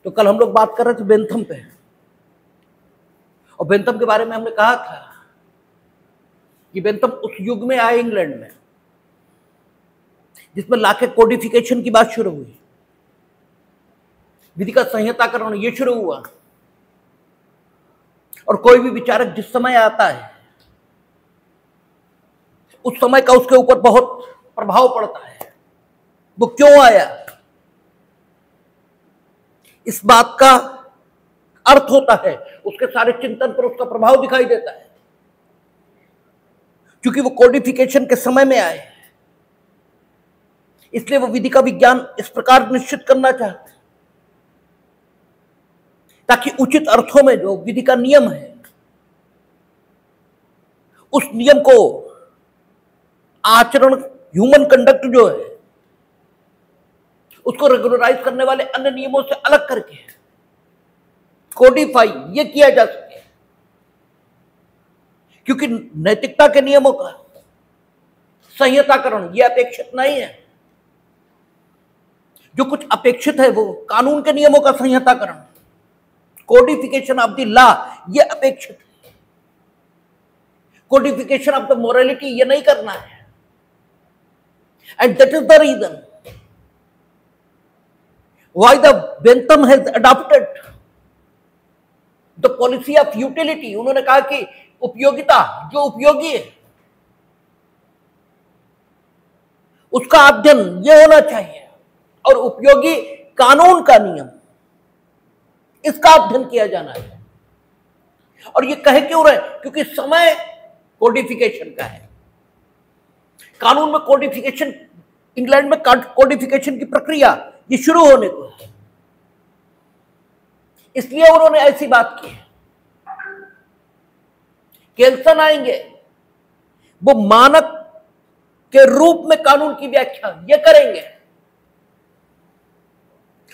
तो कल हम लोग बात कर रहे थे बेंथम पे, और बेंथम के बारे में हमने कहा था कि बेंथम उस युग में आए इंग्लैंड में जिसमें लाके कोडिफिकेशन की बात शुरू हुई, विधि का संहिताकरण ये शुरू हुआ। और कोई भी विचारक जिस समय आता है उस समय का उसके ऊपर बहुत प्रभाव पड़ता है। वो क्यों आया, इस बात का अर्थ होता है, उसके सारे चिंतन पर उसका प्रभाव दिखाई देता है। क्योंकि वो कोडिफिकेशन के समय में आए, इसलिए वो विधि का विज्ञान इस प्रकार निश्चित करना चाहते हैं ताकि उचित अर्थों में जो विधि का नियम है उस नियम को आचरण, ह्यूमन कंडक्ट जो है उसको रेगुलराइज करने वाले अन्य नियमों से अलग करके कोडिफाई ये किया जा सके। क्योंकि नैतिकता के नियमों का संहिताकरण ये अपेक्षित नहीं है। जो कुछ अपेक्षित है वो कानून के नियमों का संहिताकरण, कोडिफिकेशन ऑफ द लॉ ये अपेक्षित है। कोडिफिकेशन ऑफ द मोरालिटी ये नहीं करना है। And that is the reason why the Bentham has adopted the policy of utility. उन्होंने कहा कि उपयोगिता, जो उपयोगी है उसका अध्ययन ये होना चाहिए, और उपयोगी कानून का नियम इसका अध्ययन किया जाना है। और ये कहे क्यों रहे, क्योंकि समय कोडिफिकेशन का है। कानून में कोडिफिकेशन, इंग्लैंड में कोडिफिकेशन की प्रक्रिया ये शुरू होने को है, इसलिए उन्होंने ऐसी बात की। केल्सन आएंगे, वो मानक के रूप में कानून की व्याख्या ये करेंगे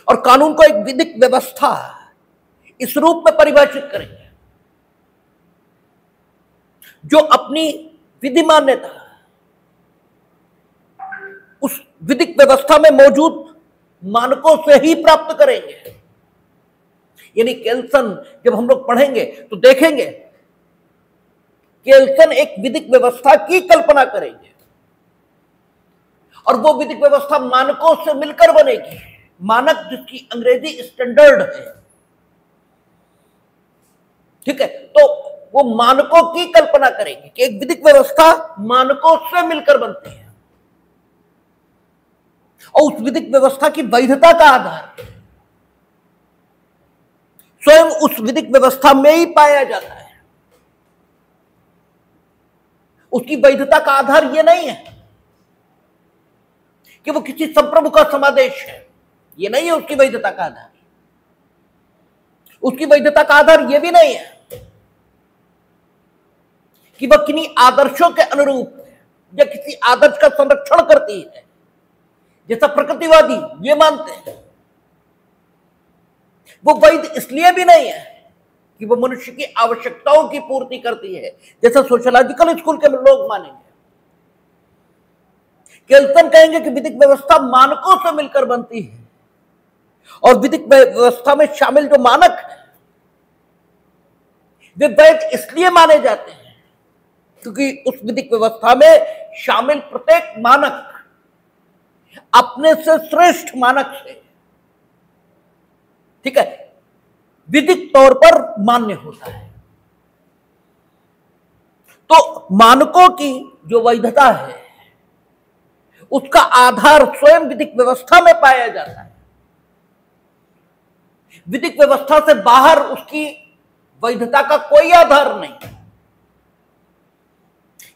और कानून को एक विधिक व्यवस्था इस रूप में परिभाषित करेंगे जो अपनी विधि मान्यता उस विधिक व्यवस्था में मौजूद मानकों से ही प्राप्त करेंगे। यानी केल्सन जब हम लोग पढ़ेंगे तो देखेंगे केल्सन एक विधिक व्यवस्था की कल्पना करेंगे और वो विधिक व्यवस्था मानकों से मिलकर बनेगी। मानक जिसकी अंग्रेजी स्टैंडर्ड है, ठीक है, तो वो मानकों की कल्पना करेंगे कि एक विधिक व्यवस्था मानकों से मिलकर बनती है और उस विधिक व्यवस्था की वैधता का आधार स्वयं उस विधिक व्यवस्था में ही पाया जाता है। उसकी वैधता का आधार यह नहीं है कि वो किसी संप्रभु का समादेश है, ये नहीं है उसकी वैधता का आधार। उसकी वैधता का आधार यह भी नहीं है कि वह किन्हीं आदर्शों के अनुरूप या किसी आदर्श का संरक्षण करती है, जैसा प्रकृतिवादी ये मानते हैं। वो वैध इसलिए भी नहीं है कि वो मनुष्य की आवश्यकताओं की पूर्ति करती है, जैसा सोशलॉजिकल स्कूल के लोग मानेंगे। केल्सन कहेंगे कि विधिक व्यवस्था मानकों से मिलकर बनती है और विधिक व्यवस्था में शामिल जो मानक है वे वैध इसलिए माने जाते हैं क्योंकि उस विधिक व्यवस्था में शामिल प्रत्येक मानक अपने से श्रेष्ठ मानक से, ठीक है, विधिक तौर पर मान्य होता है। तो मानकों की जो वैधता है उसका आधार स्वयं विधिक व्यवस्था में पाया जाता है। विधिक व्यवस्था से बाहर उसकी वैधता का कोई आधार नहीं।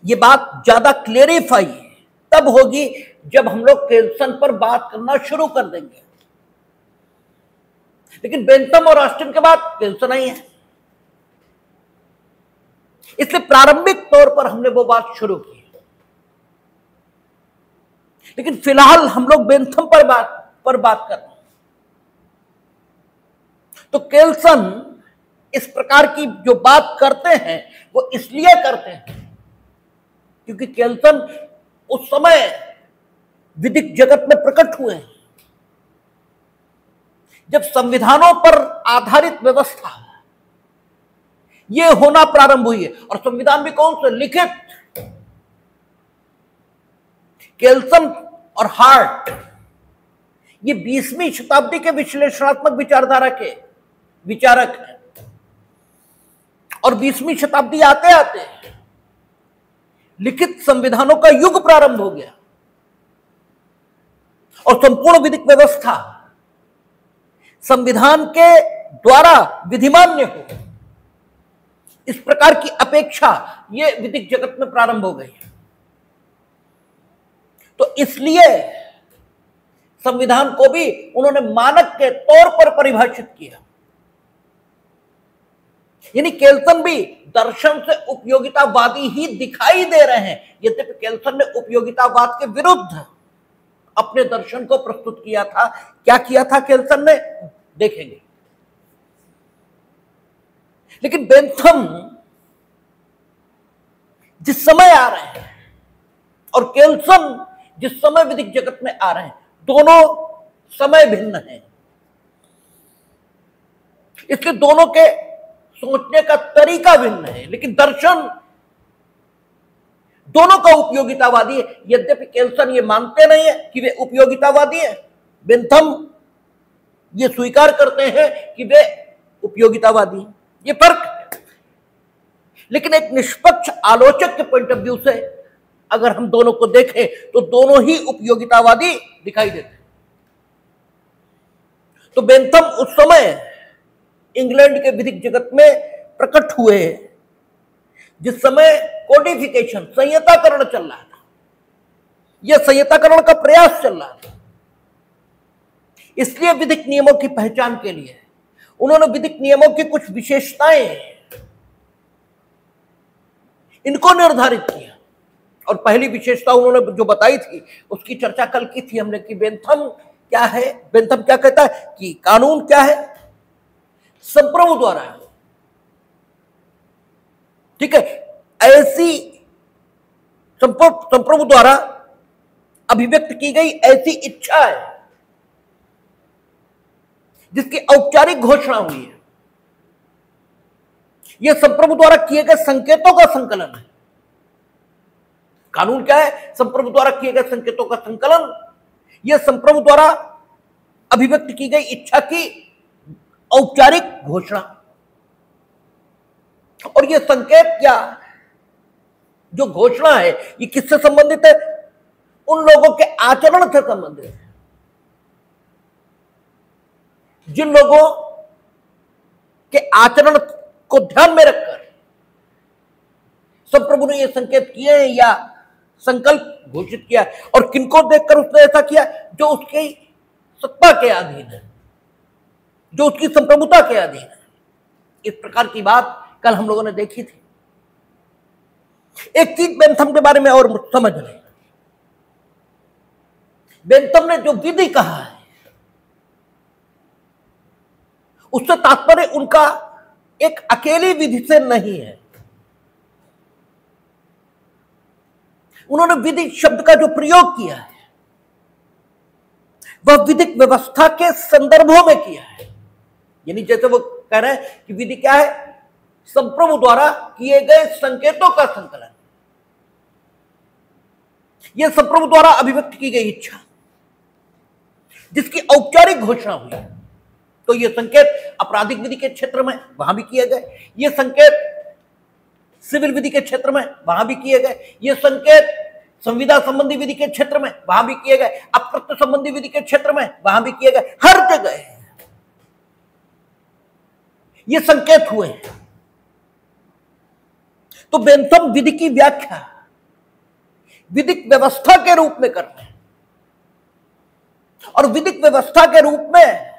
यह बात ज्यादा क्लेरिफाई तब होगी जब हम लोग केल्सन पर बात करना शुरू कर देंगे, लेकिन बेंथम और ऑस्टिन के बाद केल्सन नहीं है, इसलिए प्रारंभिक तौर पर हमने वो बात शुरू की। लेकिन फिलहाल हम लोग बेंथम पर बात कर रहे हैं। तो केल्सन इस प्रकार की जो बात करते हैं वो इसलिए करते हैं क्योंकि केल्सन उस समय विधिक जगत में प्रकट हुए हैं। जब संविधानों पर आधारित व्यवस्था ये होना प्रारंभ हुई है, और संविधान भी कौन से लिखित, केल्सन और हार्ट, ये 20वीं शताब्दी के विश्लेषणात्मक विचारधारा के विचारक हैं। और 20वीं शताब्दी आते आते लिखित संविधानों का युग प्रारंभ हो गया और संपूर्ण विधिक व्यवस्था संविधान के द्वारा विधिमान्य हो, इस प्रकार की अपेक्षा ये विधिक जगत में प्रारंभ हो गई। तो इसलिए संविधान को भी उन्होंने मानक के तौर पर परिभाषित किया। यानी केल्सन भी दर्शन से उपयोगितावादी ही दिखाई दे रहे हैं, यद्यपि केल्सन ने उपयोगितावाद के विरुद्ध अपने दर्शन को प्रस्तुत किया था। क्या किया था केल्सन ने, देखेंगे। लेकिन बेंथम जिस समय आ रहे हैं और केल्सन जिस समय विधिक जगत में आ रहे हैं, दोनों समय भिन्न हैं। इसलिए दोनों के सोचने का तरीका भिन्न है, लेकिन दर्शन दोनों का उपयोगितावादी है। यद्यपि केल्सन ये मानते नहीं है कि वे उपयोगितावादी है, बेंथम ये स्वीकार करते हैं कि वे उपयोगितावादी हैं। ये फर्क है। लेकिन एक निष्पक्ष आलोचक के पॉइंट ऑफ व्यू से अगर हम दोनों को देखें तो दोनों ही उपयोगितावादी दिखाई देते हैं। तो बेंथम उस समय इंग्लैंड के विधिक जगत में प्रकट हुए जिस समय कोडिफिकेशन, संहिताकरण चल रहा था। यह संहिताकरण का प्रयास चल रहा था। इसलिए विधिक नियमों की पहचान के लिए उन्होंने विधिक नियमों की कुछ विशेषताएं इनको निर्धारित किया। और पहली विशेषता उन्होंने जो बताई थी उसकी चर्चा कल की थी हमने कि बेंथम क्या है। बेंथम क्या कहता है कि कानून क्या है, संप्रभु द्वारा है, ठीक है, ऐसी संप्रभु द्वारा अभिव्यक्त की गई ऐसी इच्छा है जिसकी औपचारिक घोषणा हुई है। यह संप्रभु द्वारा किए गए संकेतों का संकलन है। कानून क्या है, संप्रभु द्वारा किए गए संकेतों का संकलन। यह संप्रभु द्वारा अभिव्यक्त की गई इच्छा की औपचारिक घोषणा। और यह संकेत क्या, जो घोषणा है, ये किससे संबंधित है, उन लोगों के आचरण से संबंधित है जिन लोगों के आचरण को ध्यान में रखकर संप्रभु ने यह संकेत किए हैं या संकल्प घोषित किया। और किनको देखकर उसने ऐसा किया, जो उसकी सत्ता के अधीन है, जो उसकी संप्रभुता के अधीन है। इस प्रकार की बात कल हम लोगों ने देखी थी। एक चीज बेंथम के बारे में और समझ लें। बेंथम ने जो विधि कहा है उससे तात्पर्य उनका एक अकेली विधि से नहीं है। उन्होंने विधि शब्द का जो प्रयोग किया है वह विधिक व्यवस्था के संदर्भों में किया है। यानी जैसे वो कह रहे हैं कि विधि क्या है, संप्रभु द्वारा किए गए संकेतों का संकलन। यह संप्रभु द्वारा अभिव्यक्त की गई इच्छा जिसकी औपचारिक घोषणा हुई। तो यह संकेत आपराधिक विधि के क्षेत्र में वहां भी किए गए, यह संकेत सिविल विधि के क्षेत्र में वहां भी किए गए, यह संकेत संविदा संबंधी विधि के क्षेत्र में वहां भी किए गए, अपकृत्य संबंधी विधि के क्षेत्र में वहां भी किए गए। हर जगह ये संकेत हुए हैं। तो बेंथम विधि की व्याख्या विधिक व्यवस्था के रूप में करते हैं और विधिक व्यवस्था के रूप में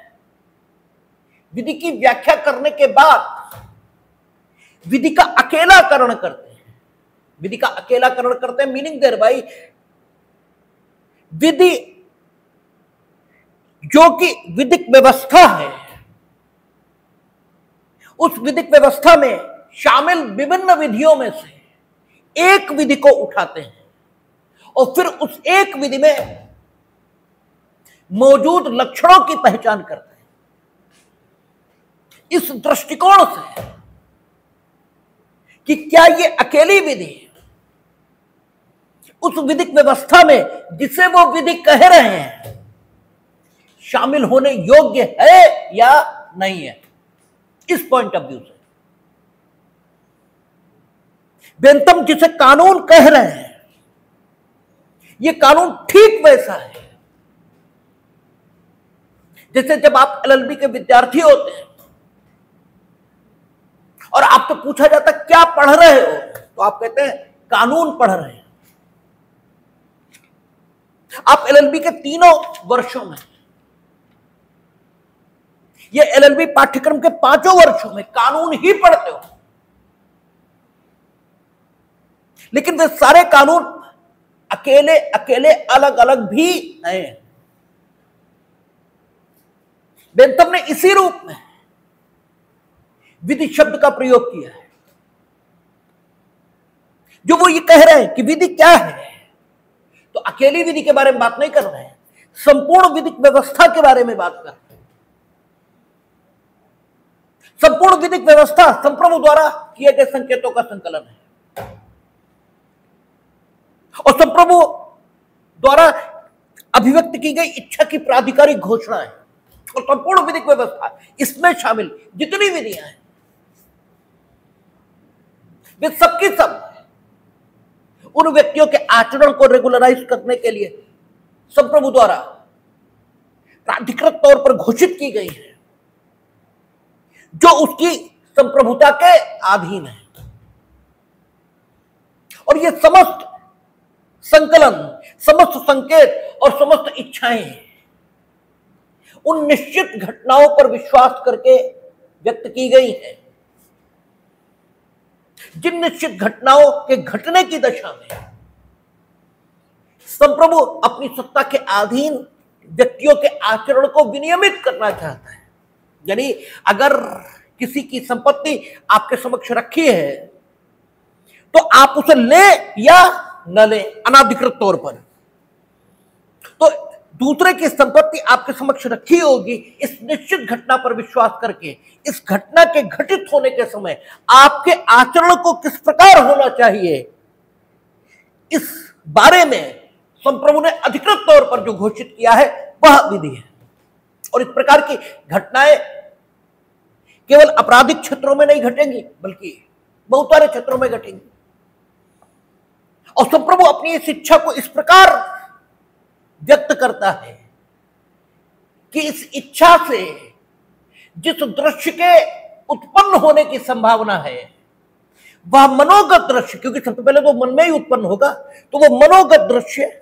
विधि की व्याख्या करने के बाद विधि का अकेलाकरण करते हैं। विधि का अकेलाकरण करते हैं मीनिंग देयर बाय विधि जो कि विधिक व्यवस्था है, उस विधिक व्यवस्था में शामिल विभिन्न विधियों में से एक विधि को उठाते हैं और फिर उस एक विधि में मौजूद लक्षणों की पहचान करते हैं इस दृष्टिकोण से कि क्या ये अकेली विधि उस विधिक व्यवस्था में जिसे वो विधि कह रहे हैं शामिल होने योग्य है या नहीं है। इस पॉइंट ऑफ व्यू से बेंथम जिसे कानून कह रहे हैं ये कानून ठीक वैसा है जैसे जब आप एलएलबी के विद्यार्थी होते हैं और आपसे पूछा जाता क्या पढ़ रहे हो तो आप कहते हैं कानून पढ़ रहे हैं। आप एलएलबी के 3 वर्षों में ये एलएलबी पाठ्यक्रम के 5 वर्षों में कानून ही पढ़ते हो, लेकिन वे सारे कानून अकेले अकेले अलग अलग भी हैं। बेंथम ने इसी रूप में विधि शब्द का प्रयोग किया है। जो वो ये कह रहे हैं कि विधि क्या है तो अकेली विधि के बारे में बात नहीं कर रहे हैं, संपूर्ण विधिक व्यवस्था के बारे में बात कर रहे हैं। संपूर्ण विधिक व्यवस्था संप्रभु द्वारा किए गए संकेतों का संकलन है और संप्रभु द्वारा अभिव्यक्त की गई इच्छा की प्राधिकारिक घोषणा है और संपूर्ण विधिक व्यवस्था इसमें शामिल जितनी विधियां हैं वे सबकी सब उन व्यक्तियों के आचरण को रेगुलराइज करने के लिए संप्रभु द्वारा प्राधिकृत तौर पर घोषित की गई है जो उसकी संप्रभुता के अधीन है। और ये समस्त संकलन, समस्त संकेत और समस्त इच्छाएं उन निश्चित घटनाओं पर विश्वास करके व्यक्त की गई हैं जिन निश्चित घटनाओं के घटने की दशा में संप्रभु अपनी सत्ता के अधीन व्यक्तियों के आचरण को विनियमित करना चाहता है। यानी अगर किसी की संपत्ति आपके समक्ष रखी है तो आप उसे ले या न ले अनाधिकृत तौर पर, तो दूसरे की संपत्ति आपके समक्ष रखी होगी इस निश्चित घटना पर विश्वास करके इस घटना के घटित होने के समय आपके आचरण को किस प्रकार होना चाहिए इस बारे में संप्रभु ने अधिकृत तौर पर जो घोषित किया है वह विधि है। और इस प्रकार की घटनाएं केवल आपराधिक क्षेत्रों में नहीं घटेंगी बल्कि बहुत सारे क्षेत्रों में घटेंगी। और संप्रभु अपनी इस इच्छा को इस प्रकार व्यक्त करता है कि इस इच्छा से जिस दृश्य के उत्पन्न होने की संभावना है वह मनोगत दृश्य, क्योंकि सबसे पहले तो मन में ही उत्पन्न होगा, तो वह मनोगत दृश्य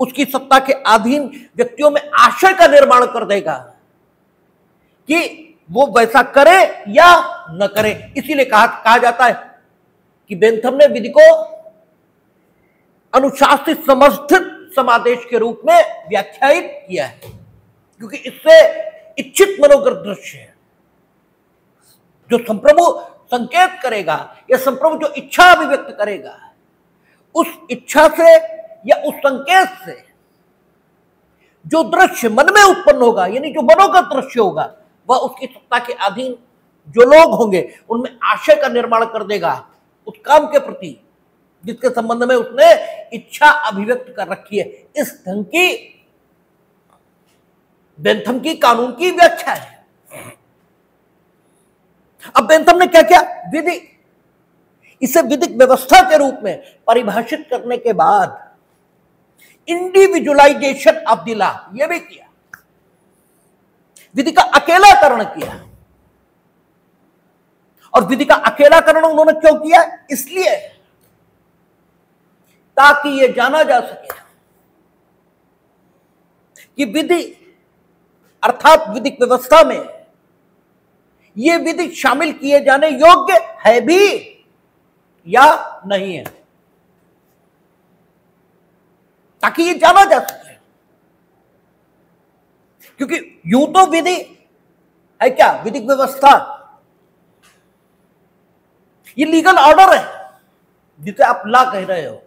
उसकी सत्ता के अधीन व्यक्तियों में आशय का निर्माण कर देगा कि वो वैसा करे या न करे। इसीलिए कहा जाता है कि बेंथम ने विधि को अनुशासित समर्थित समादेश के रूप में व्याख्यायित किया है, क्योंकि इससे इच्छित मनोगत दृश्य है जो संप्रभु संकेत करेगा या संप्रभु जो इच्छा अभिव्यक्त करेगा उस इच्छा से या उस संकेत से जो दृश्य मन में उत्पन्न होगा यानी जो मनोगत दृश्य होगा वह उसकी सत्ता के अधीन जो लोग होंगे उनमें आशय का निर्माण कर देगा उस काम के प्रति जिसके संबंध में उसने इच्छा अभिव्यक्त कर रखी है। इस ढंग की बेंथम की कानून की व्याख्या है। अब बेंथम ने क्या किया, विधि इसे विधिक व्यवस्था के रूप में परिभाषित करने के बाद इंडिविजुअलाइजेशन ऑफ द लॉ यह भी किया, विधि का अकेलाकरण किया। और विधि का अकेलाकरण उन्होंने क्यों किया, इसलिए ताकि यह जाना जा सके कि विधि अर्थात विधिक व्यवस्था में यह विधि शामिल किए जाने योग्य है भी या नहीं है, ताकि यह जाना जा सके। क्योंकि यूं तो विधि है क्या, विधिक व्यवस्था ये लीगल ऑर्डर है जिसे आप लॉ कह रहे हो,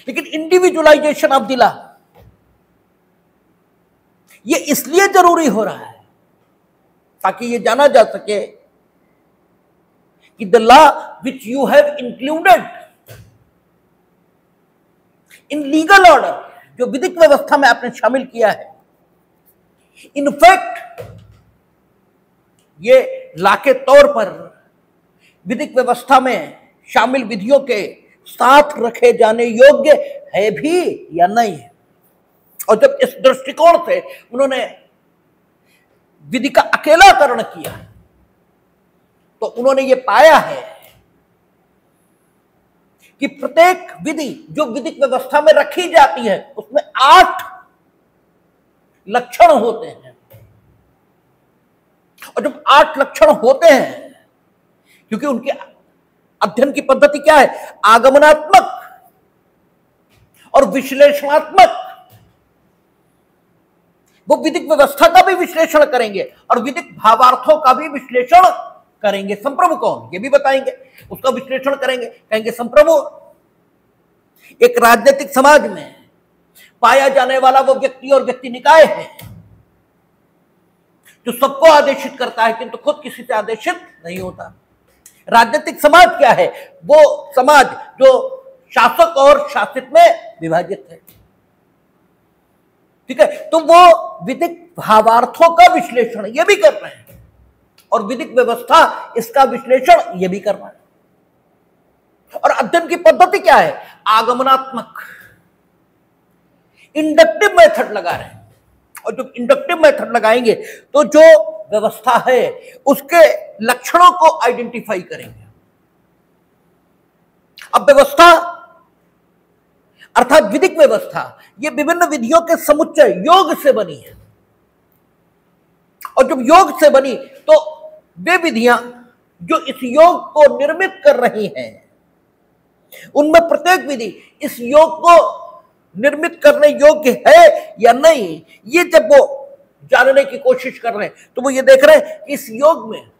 लेकिन इंडिविजुअलाइजेशन ऑफ द लॉ ये इसलिए जरूरी हो रहा है ताकि ये जाना जा सके कि the law which you have included in legal order, जो विधिक व्यवस्था में आपने शामिल किया है, इनफैक्ट ये लॉ के तौर पर विधिक व्यवस्था में शामिल विधियों के साथ रखे जाने योग्य है भी या नहीं है। और जब इस दृष्टिकोण से उन्होंने विधि का अकेलाकरण किया तो उन्होंने ये पाया है कि प्रत्येक विधि जो विधिक व्यवस्था में रखी जाती है उसमें 8 लक्षण होते हैं। और जब 8 लक्षण होते हैं, क्योंकि उनके अध्ययन की पद्धति क्या है, आगमनात्मक और विश्लेषणात्मक, वो विधिक व्यवस्था का भी विश्लेषण करेंगे और विधिक भावार्थों का भी विश्लेषण करेंगे। संप्रभु कौन, ये भी बताएंगे, उसका विश्लेषण करेंगे। कहेंगे संप्रभु एक राजनीतिक समाज में पाया जाने वाला वो व्यक्ति और व्यक्ति निकाय है जो सबको आदेशित करता है किंतु खुद किसी से आदेशित नहीं होता। राजनीतिक समाज क्या है, वो समाज जो शासक और शासित में विभाजित है। ठीक है, तो वो विधिक भावार्थों का विश्लेषण ये भी कर रहे हैं और विधिक व्यवस्था इसका विश्लेषण ये भी कर रहा है। और अध्ययन की पद्धति क्या है, आगमनात्मक, इंडक्टिव मेथड लगा रहे हैं। और जब इंडक्टिव मेथड लगाएंगे तो जो व्यवस्था है उसके लक्षणों को आइडेंटिफाई करेंगे। अब व्यवस्था अर्थात विधिक व्यवस्था ये विभिन्न विधियों के समुच्चय योग से बनी है। और जब योग से बनी तो वे विधियां जो इस योग को निर्मित कर रही हैं, उनमें प्रत्येक विधि इस योग को निर्मित करने योग्य है या नहीं, ये जब वो जानने की कोशिश कर रहे हैं तो वो ये देख रहे हैं कि इस योग में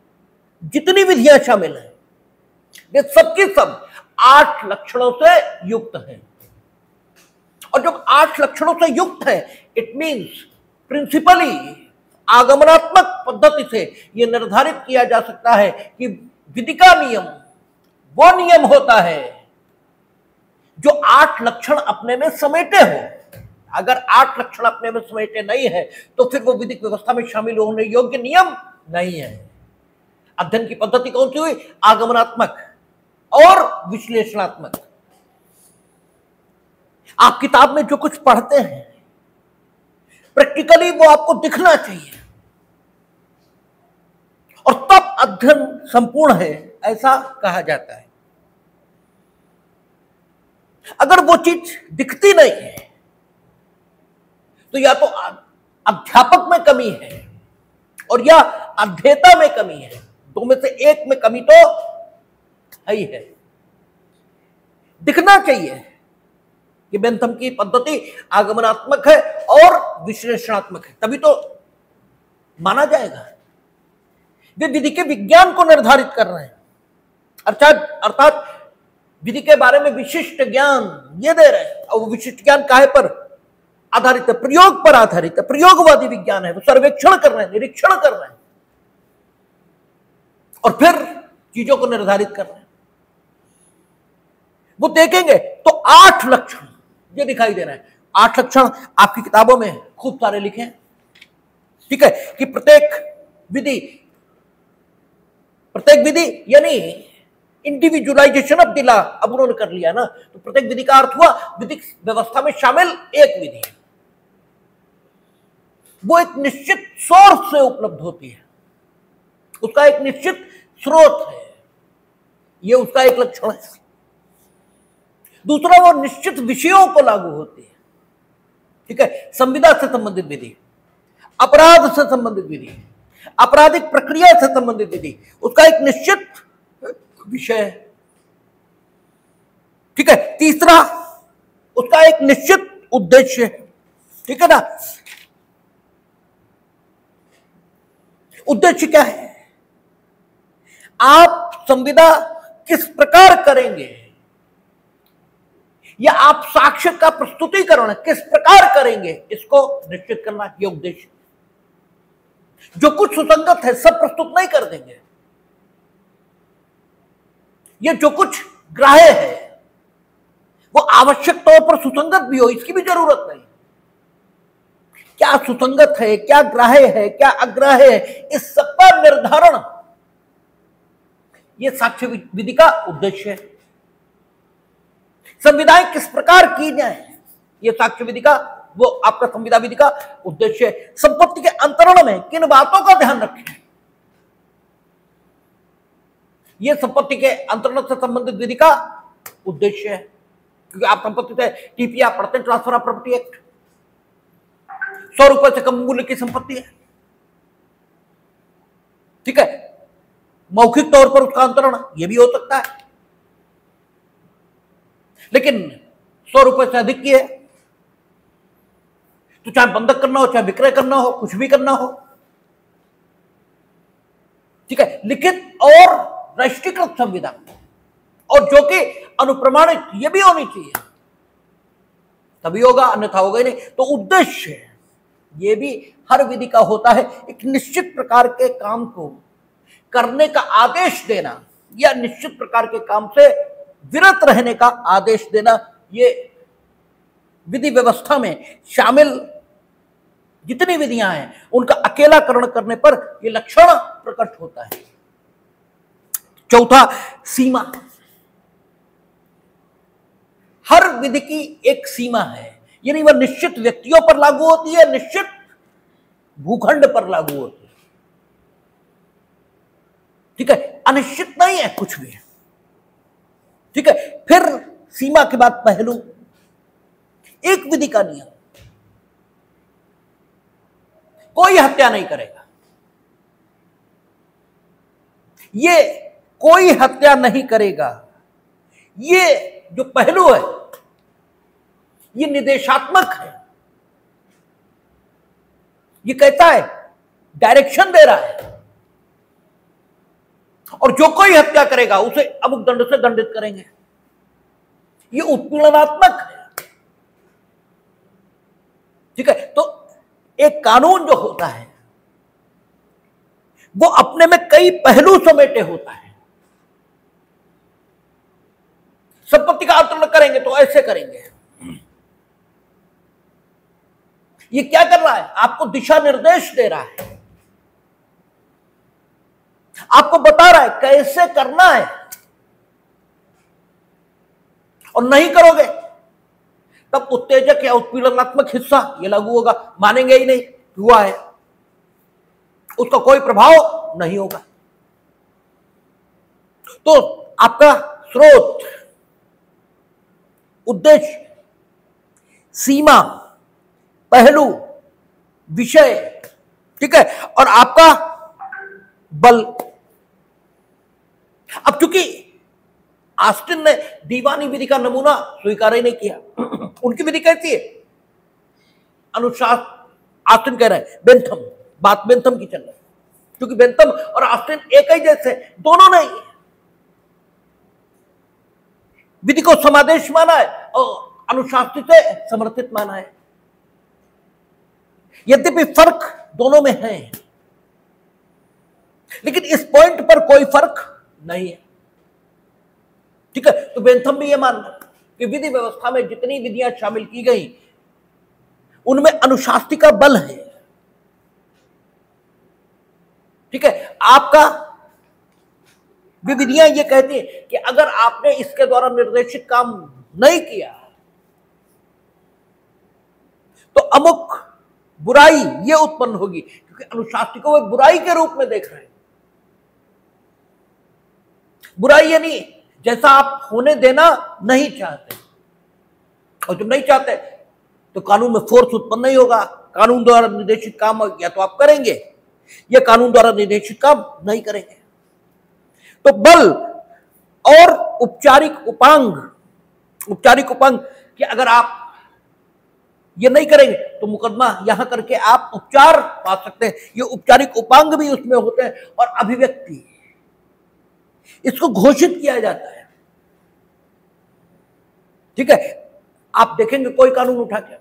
जितनी विधियां शामिल हैं वे सबकी सब 8 लक्षणों से युक्त हैं। और जब 8 लक्षणों से युक्त है, इट मीन्स प्रिंसिपली आगमनात्मक पद्धति से यह निर्धारित किया जा सकता है कि विधि का नियम वो नियम होता है जो 8 लक्षण अपने में समेटे हो। अगर 8 लक्षण अपने में समेटे नहीं है तो फिर वो विधिक व्यवस्था में शामिल होने योग्य नियम नहीं है। अध्ययन की पद्धति कौन सी हुई, आगमनात्मक और विश्लेषणात्मक। आप किताब में जो कुछ पढ़ते हैं प्रैक्टिकली वो आपको दिखना चाहिए और तब अध्ययन संपूर्ण है, ऐसा कहा जाता है। अगर वो चीज दिखती नहीं है तो या तो अध्यापक में कमी है और या अध्येता में कमी है, दो में से एक में कमी तो है ही है। दिखना चाहिए कि बेंथम की पद्धति आगमनात्मक है और विश्लेषणात्मक है, तभी तो माना जाएगा। वे विधि के विज्ञान को निर्धारित कर रहे हैं, अर्थात विधि के बारे में विशिष्ट ज्ञान ये दे रहे हैं। और वो विशिष्ट ज्ञान काहे पर आधारित है, प्रयोग पर आधारित है, प्रयोगवादी विज्ञान है। वो सर्वेक्षण कर रहे हैं, निरीक्षण कर रहे हैं और फिर चीजों को निर्धारित कर रहे हैं। वो देखेंगे तो 8 लक्षण ये दिखाई दे रहे हैं। 8 लक्षण आपकी किताबों में खूब सारे लिखे हैं। ठीक है, कि प्रत्येक विधि यानी इंडिविजुअलाइजेशन ऑफ द लॉ अब उन्होंने कर लिया ना, तो प्रत्येक विधि का अर्थ हुआ विधिक व्यवस्था में शामिल एक विधि है। वो एक निश्चित सोर्स से उपलब्ध होती है, उसका एक निश्चित स्रोत है, ये उसका एक लक्षण है। दूसरा, वो निश्चित विषयों को लागू होती है। ठीक है, संविदा से संबंधित विधि, अपराध से संबंधित विधि, आपराधिक प्रक्रिया से संबंधित विधि, उसका एक निश्चित विषय है। ठीक है, तीसरा, उसका एक निश्चित उद्देश्य है। ठीक है ना, उद्देश्य क्या है, आप संविदा किस प्रकार करेंगे या आप साक्ष्य का प्रस्तुतिकरण किस प्रकार करेंगे, इसको निश्चित करना ये उद्देश्य। जो कुछ सुसंगत है सब प्रस्तुत नहीं कर देंगे। ये जो कुछ ग्राह्य है वो आवश्यक तौर पर सुसंगत भी हो, इसकी भी जरूरत नहीं। क्या सुसंगत है, क्या ग्राह्य है, क्या अग्राह्य है, इस सब का निर्धारण ये साक्ष्य विधि का उद्देश्य है। संविदाएं किस प्रकार की जाए, ये साक्ष्य विधि का, वो आपका संविदा विधि का उद्देश्य है। संपत्ति के अंतरण में किन बातों का ध्यान रखें, यह संपत्ति के अंतरण से संबंधित विधि का उद्देश्य है। क्योंकि आप संपत्ति से टीपीआर पढ़ते हैं, ट्रांसफर ऑफ प्रॉपर्टी एक्ट, 100 रुपए से कम मूल्य की संपत्ति है, ठीक है, मौखिक तौर पर उसका अंतरण यह भी हो सकता है, लेकिन 100 रुपए से अधिक की है तो चाहे बंधक करना हो, चाहे विक्रय करना हो, कुछ भी करना हो, ठीक है, लिखित और राष्ट्रीयकृत संविदा, और जो कि अनुप्रमाणित ये भी होनी चाहिए, तभी होगा, अन्यथा होगा ही नहीं। तो उद्देश्य ये भी हर विधि का होता है, एक निश्चित प्रकार के काम को करने का आदेश देना या निश्चित प्रकार के काम से विरत रहने का आदेश देना। ये विधि व्यवस्था में शामिल जितनी विधियां हैं उनका अकेलाकरण करने पर यह लक्षण प्रकट होता है। चौथा, सीमा। हर विधि की एक सीमा है, यानी वह निश्चित व्यक्तियों पर लागू होती है, निश्चित भूखंड पर लागू होती है, ठीक है, अनिश्चित नहीं है कुछ भी, ठीक है। फिर सीमा के बाद पहलू, एक विधि का नियम, कोई हत्या नहीं करेगा, ये कोई हत्या नहीं करेगा, ये जो पहलू है ये निर्देशात्मक है, ये कहता है, डायरेक्शन दे रहा है, और जो कोई हत्या करेगा उसे अमुक दंड से दंडित करेंगे, ये उत्पीड़नात्मक है, ठीक है। तो एक कानून जो होता है वो अपने में कई पहलू समेटे होता है। संपत्ति का अंतरण करेंगे तो ऐसे करेंगे, ये क्या कर रहा है, आपको दिशा निर्देश दे रहा है, आपको बता रहा है कैसे करना है, और नहीं करोगे तब उत्तेजक या उत्पीड़नात्मक हिस्सा ये लागू होगा, मानेंगे ही नहीं हुआ है, उसका कोई प्रभाव नहीं होगा। तो आपका स्रोत, उद्देश्य, सीमा, पहलू, विषय, ठीक है, और आपका बल। अब चूंकि ऑस्टिन ने दीवानी विधि का नमूना स्वीकार ही नहीं किया, उनकी विधि कैसी है, अनुशासन, ऑस्टिन कह रहे हैं बेंथम, बात बेंथम की चल रही है, क्योंकि बेंथम और ऑस्टिन एक ही जैसे, दोनों ने विधि को समादेश माना है और अनुशासित से समर्थित माना है। यद्यपि फर्क दोनों में है, लेकिन इस पॉइंट पर कोई फर्क नहीं है, ठीक है। तो बेंथम भी यह मानना कि विधि व्यवस्था में जितनी विधियां शामिल की गई उनमें अनुशास्ति का बल है, ठीक है। आपका विधियां ये कहती है कि अगर आपने इसके द्वारा निर्देशित काम नहीं किया तो अमुक बुराई ये उत्पन्न होगी, क्योंकि अनुशास्ति को वे बुराई के रूप में देख रहे हैं। बुराई यानी जैसा आप होने देना नहीं चाहते, और जब नहीं चाहते तो कानून में फोर्स उत्पन्न नहीं होगा, कानून द्वारा निर्देशित काम या तो आप करेंगे या कानून द्वारा निर्देशित काम नहीं करेंगे। तो बल और औपचारिक उपांग, औपचारिक उपांग कि अगर आप ये नहीं करेंगे तो मुकदमा यहां करके आप उपचार पा सकते हैं, ये औपचारिक उपांग भी उसमें होते हैं। और अभिव्यक्ति, इसको घोषित किया जाता है, ठीक है। आप देखेंगे कोई कानून उठा के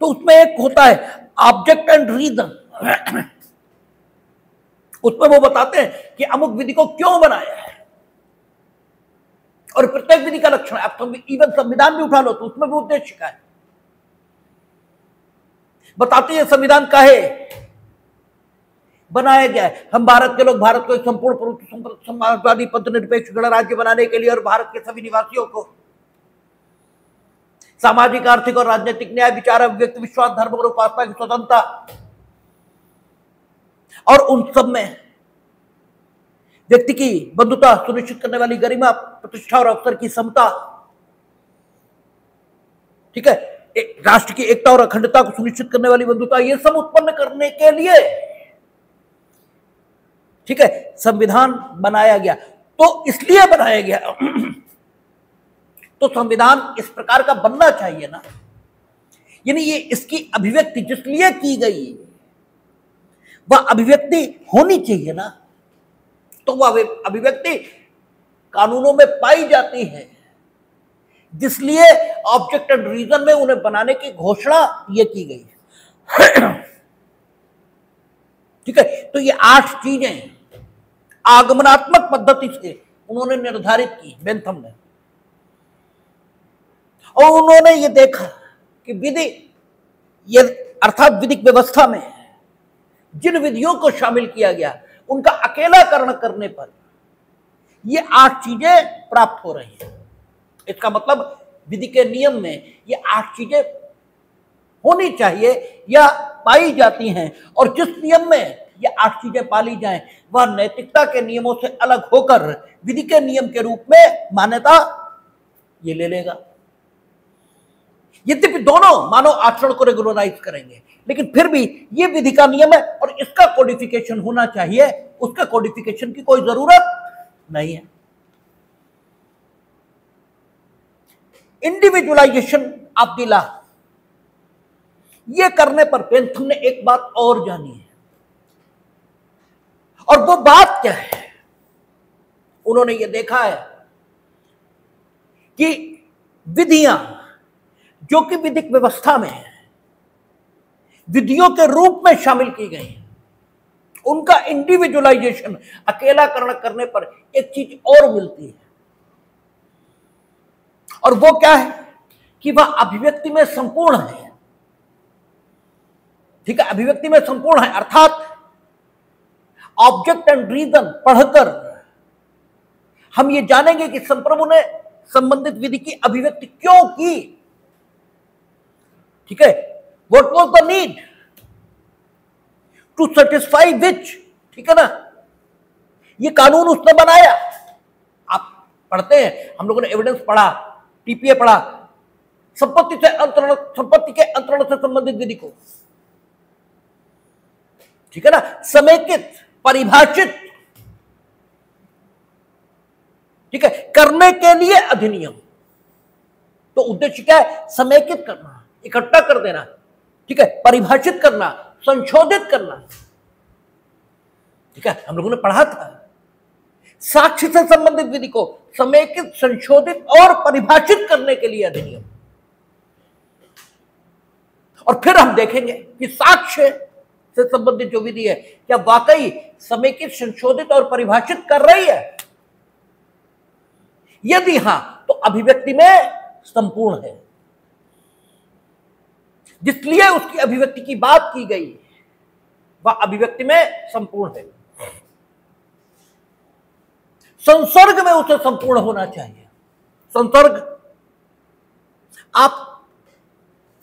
तो उसमें एक होता है ऑब्जेक्ट एंड रीजन, उसमें वो बताते हैं कि अमुक विधि को क्यों बनाया है, और प्रत्येक विधि का लक्षण है। अब इवन संविधान भी उठा लो तो उसमें भी उद्देश्य का है, बताते हैं संविधान काहे बनाया गया है। हम भारत के लोग भारत को एक संपूर्ण समाजवादी पद निरपेक्ष गणराज्य बनाने के लिए और भारत के सभी निवासियों को सामाजिक, आर्थिक और राजनीतिक न्याय, विचार, अभिव्यक्ति, विश्वास, धर्म और उपासना की स्वतंत्रता और उन सब में व्यक्ति की बंधुता सुनिश्चित करने वाली गरिमा, प्रतिष्ठा और अवसर की समता, ठीक है, राष्ट्र की एकता और अखंडता को सुनिश्चित करने वाली बंधुता, ये सब उत्पन्न करने के लिए, ठीक है, संविधान बनाया गया। तो इसलिए बनाया गया तो संविधान इस प्रकार का बनना चाहिए ना, यानी ये इसकी अभिव्यक्ति जिस लिए की गई वह अभिव्यक्ति होनी चाहिए ना, तो वह अभिव्यक्ति कानूनों में पाई जाती है, जिसलिए ऑब्जेक्ट एंड रीजन में उन्हें बनाने की घोषणा ये की गई है। ठीक है, तो ये 8 चीजें आगमनात्मक पद्धति से उन्होंने निर्धारित की बेंथम ने, और उन्होंने ये देखा कि विधि, ये अर्थात विधिक व्यवस्था में जिन विधियों को शामिल किया गया उनका अकेलाकरण करने पर ये 8 चीजें प्राप्त हो रही हैं। इसका मतलब विधि के नियम में ये 8 चीजें होनी चाहिए या पाई जाती हैं, और जिस नियम में ये 8 चीजें पाली जाएं वह नैतिकता के नियमों से अलग होकर विधि के नियम के रूप में मान्यता ये ले लेगा। यद्यपि दोनों मानव आचरण को रेगुलराइज करेंगे, लेकिन फिर भी ये विधि का नियम है और इसका कोडिफिकेशन होना चाहिए, उसका कोडिफिकेशन की कोई जरूरत नहीं है। इंडिविजुअलाइजेशन ऑफ द लॉ, ये करने पर बेंथम ने एक बात और जानी है, और वो बात क्या है? उन्होंने ये देखा है कि विधियां जो कि विधिक व्यवस्था में विधियों के रूप में शामिल की गई, उनका इंडिविजुअलाइजेशन, अकेलाकरण करने पर एक चीज और मिलती है, और वो क्या है कि वह अभिव्यक्ति में संपूर्ण है। ठीक है, अभिव्यक्ति में संपूर्ण है, अर्थात ऑब्जेक्ट एंड रीजन पढ़कर हम ये जानेंगे कि संप्रभु ने संबंधित विधि की अभिव्यक्ति क्यों की। ठीक है, what was the need to satisfy which, ठीक है ना, ये कानून उसने बनाया। आप पढ़ते हैं, हम लोगों ने एविडेंस पढ़ा, टीपीए पढ़ा, संपत्ति से अंतरण, संपत्ति के अंतरण से संबंधित विधि को, ठीक है ना, समेकित, परिभाषित, ठीक है, करने के लिए अधिनियम। तो उद्देश्य क्या है? समेकित करना, इकट्ठा कर देना, ठीक है, परिभाषित करना, संशोधित करना। ठीक है, हम लोगों ने पढ़ा था, साक्ष्य से संबंधित विधि को समेकित, संशोधित और परिभाषित करने के लिए अधिनियम। और फिर हम देखेंगे कि साक्ष्य से संबंधित जो विधि है क्या वाकई समेकित, संशोधित और परिभाषित कर रही है। यदि हां तो अभिव्यक्ति में संपूर्ण है, जिसलिए उसकी अभिव्यक्ति की बात की गई वह अभिव्यक्ति में संपूर्ण है। संसर्ग में उसे संपूर्ण होना चाहिए। संसर्ग, आप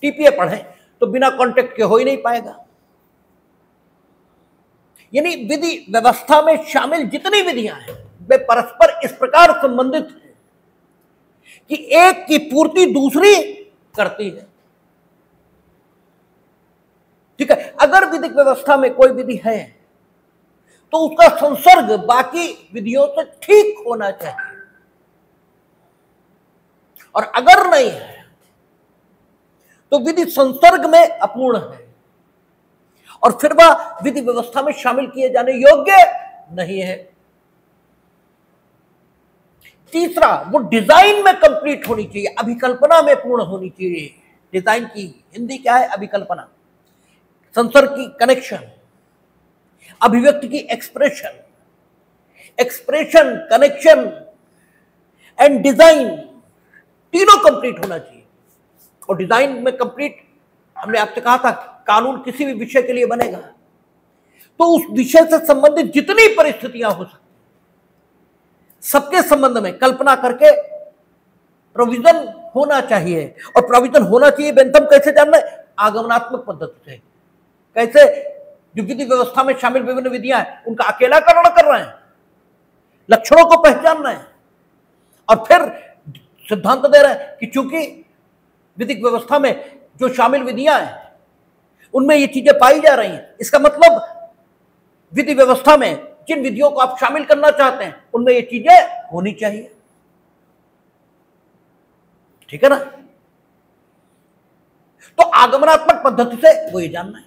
टीपीए पढ़ें तो बिना कॉन्टेक्ट के हो ही नहीं पाएगा। यानी विधि व्यवस्था में शामिल जितनी विधियां हैं वे परस्पर इस प्रकार संबंधित हैं कि एक की पूर्ति दूसरी करती है। ठीक है, अगर विधिक व्यवस्था में कोई विधि है तो उसका संसर्ग बाकी विधियों से ठीक होना चाहिए, और अगर नहीं है तो विधि संसर्ग में अपूर्ण है, और फिर वह विधि व्यवस्था में शामिल किए जाने योग्य नहीं है। तीसरा, वो डिजाइन में कंप्लीट होनी चाहिए, अभिकल्पना में पूर्ण होनी चाहिए। डिजाइन की हिंदी क्या है? अभिकल्पना। संसर्ग की कनेक्शन, अभिव्यक्ति की expression, expression, connection and design, तीनों कंप्लीट होना चाहिए। और डिजाइन में कंप्लीट, हमने आपसे कहा था कानून किसी भी विषय के लिए बनेगा तो उस विषय से संबंधित जितनी परिस्थितियां हो सकती सबके संबंध में कल्पना करके प्रोविजन होना चाहिए। और प्रोविजन होना चाहिए बेंथम कैसे जानना है? आगमनात्मक पद्धति से। कैसे? जो विधि व्यवस्था में शामिल विभिन्न विधियां हैं उनका अकेलाकरण कर रहे हैं, लक्षणों को पहचान रहे हैं और फिर सिद्धांत दे रहे हैं कि चूंकि विधिक व्यवस्था में जो शामिल विधियां हैं उनमें ये चीजें पाई जा रही हैं, इसका मतलब विधि व्यवस्था में जिन विधियों को आप शामिल करना चाहते हैं उनमें ये चीजें होनी चाहिए। ठीक है ना? तो आगमनात्मक पद्धति से वो ये जानना है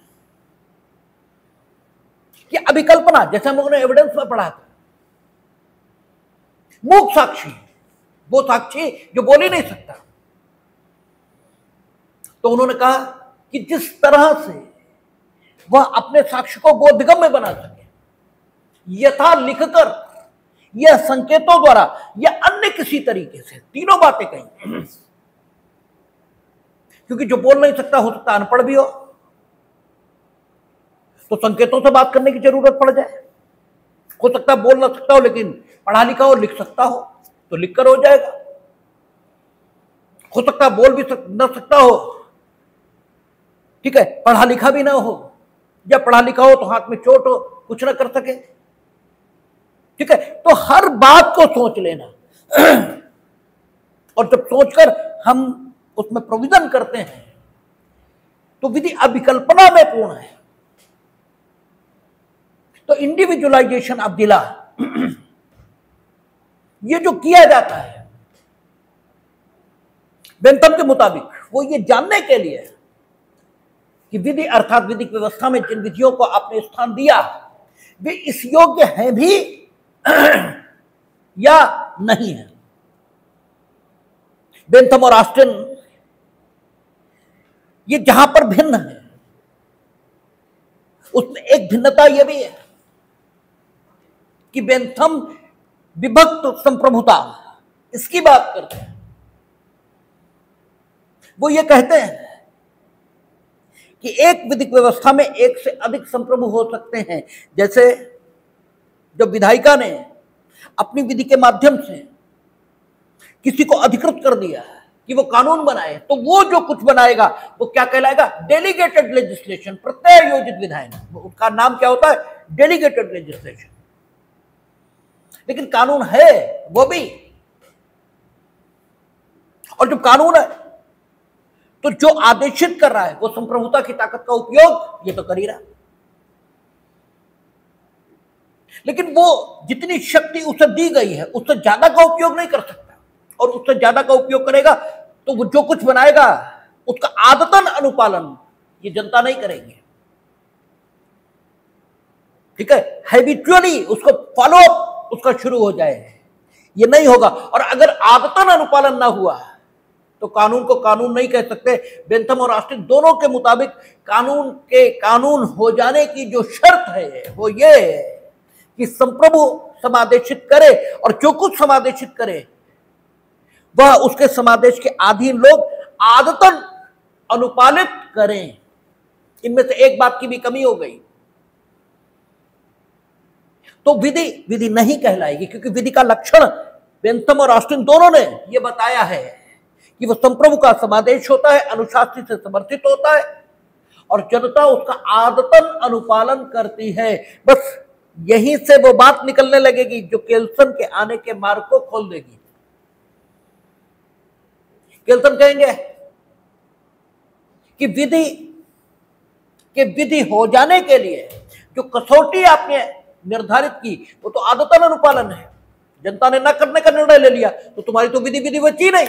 कि अभिकल्पना, जैसे हम लोगों ने एविडेंस में पढ़ा था, मूक साक्षी, वो साक्षी जो बोल ही नहीं सकता, तो उन्होंने कहा कि जिस तरह से वह अपने साक्ष्य को बोधगम्य बना सके, यथा लिखकर या संकेतों द्वारा या अन्य किसी तरीके से, तीनों बातें कही। क्योंकि जो बोल नहीं सकता हो सकता अनपढ़ भी हो, तो संकेतों से बात करने की जरूरत पड़ जाए। हो सकता है बोल ना सकता हो लेकिन पढ़ा लिखा हो, लिख सकता हो, तो लिखकर हो जाएगा। हो सकता है बोल भी ना सकता हो, ठीक है, पढ़ा लिखा भी ना हो, या पढ़ा लिखा हो तो हाथ में चोट हो, कुछ ना कर सके। ठीक है, तो हर बात को सोच लेना और जब सोचकर हम उसमें प्रोविजन करते हैं तो विधि अभिकल्पना में पूर्ण है। तो इंडिविजुअलाइजेशन ऑफ द लॉ ये जो किया जाता है बेंथम के मुताबिक, वो ये जानने के लिए कि विधि अर्थात विधिक व्यवस्था में जिन विधियों को आपने स्थान दिया वे इस योग्य हैं भी या नहीं है। बेंथम और ऑस्टिन ये जहां पर भिन्न है उसमें एक भिन्नता यह भी है कि बेंथम विभक्त संप्रभुता इसकी बात करते हैं। वो ये कहते हैं कि एक विधिक व्यवस्था में एक से अधिक संप्रभु हो सकते हैं। जैसे जब विधायिका ने अपनी विधि के माध्यम से किसी को अधिकृत कर दिया कि वो कानून बनाए, तो वो जो कुछ बनाएगा वो क्या कहलाएगा? डेलीगेटेड लेजिस्लेशन, प्रत्यायोजित विधायन। उसका नाम क्या होता है? Delegated legislation. लेकिन कानून है वो भी, और जब कानून है तो जो आदेशित कर रहा है वो संप्रभुता की ताकत का उपयोग ये तो कर ही रहा, लेकिन वो जितनी शक्ति उसे दी गई है उससे ज्यादा का उपयोग नहीं कर सकता। और उससे ज्यादा का उपयोग करेगा तो वो जो कुछ बनाएगा उसका आदतन अनुपालन ये जनता नहीं करेगी। ठीक है, हैबिचुअली उसको फॉलो उसका शुरू हो जाए, ये नहीं होगा। और अगर आदतन अनुपालन ना हुआ तो कानून को कानून नहीं कह सकते। बेंथम और ऑस्टिन दोनों के मुताबिक कानून के कानून हो जाने की जो शर्त है वो ये है कि संप्रभु समादेशित करे और जो कुछ समादेशित करे वह उसके समादेश के अधीन लोग आदतन अनुपालित करें। इनमें से एक बात की भी कमी हो गई तो विधि नहीं कहलाएगी, क्योंकि विधि का लक्षण बेंथम और ऑस्टिन दोनों ने यह बताया है कि वह संप्रभु का समादेश होता है, अनुशासित से समर्थित होता है और जनता उसका आदतन अनुपालन करती है। बस यहीं से वो बात निकलने लगेगी जो केल्सन के आने के मार्ग को खोल देगी। केल्सन कहेंगे कि विधि हो जाने के लिए जो कसौटी आपने निर्धारित की वो तो आदतन अनुपालन है। जनता ने ना करने का निर्णय ले लिया तो तुम्हारी तो विधि बची नहीं।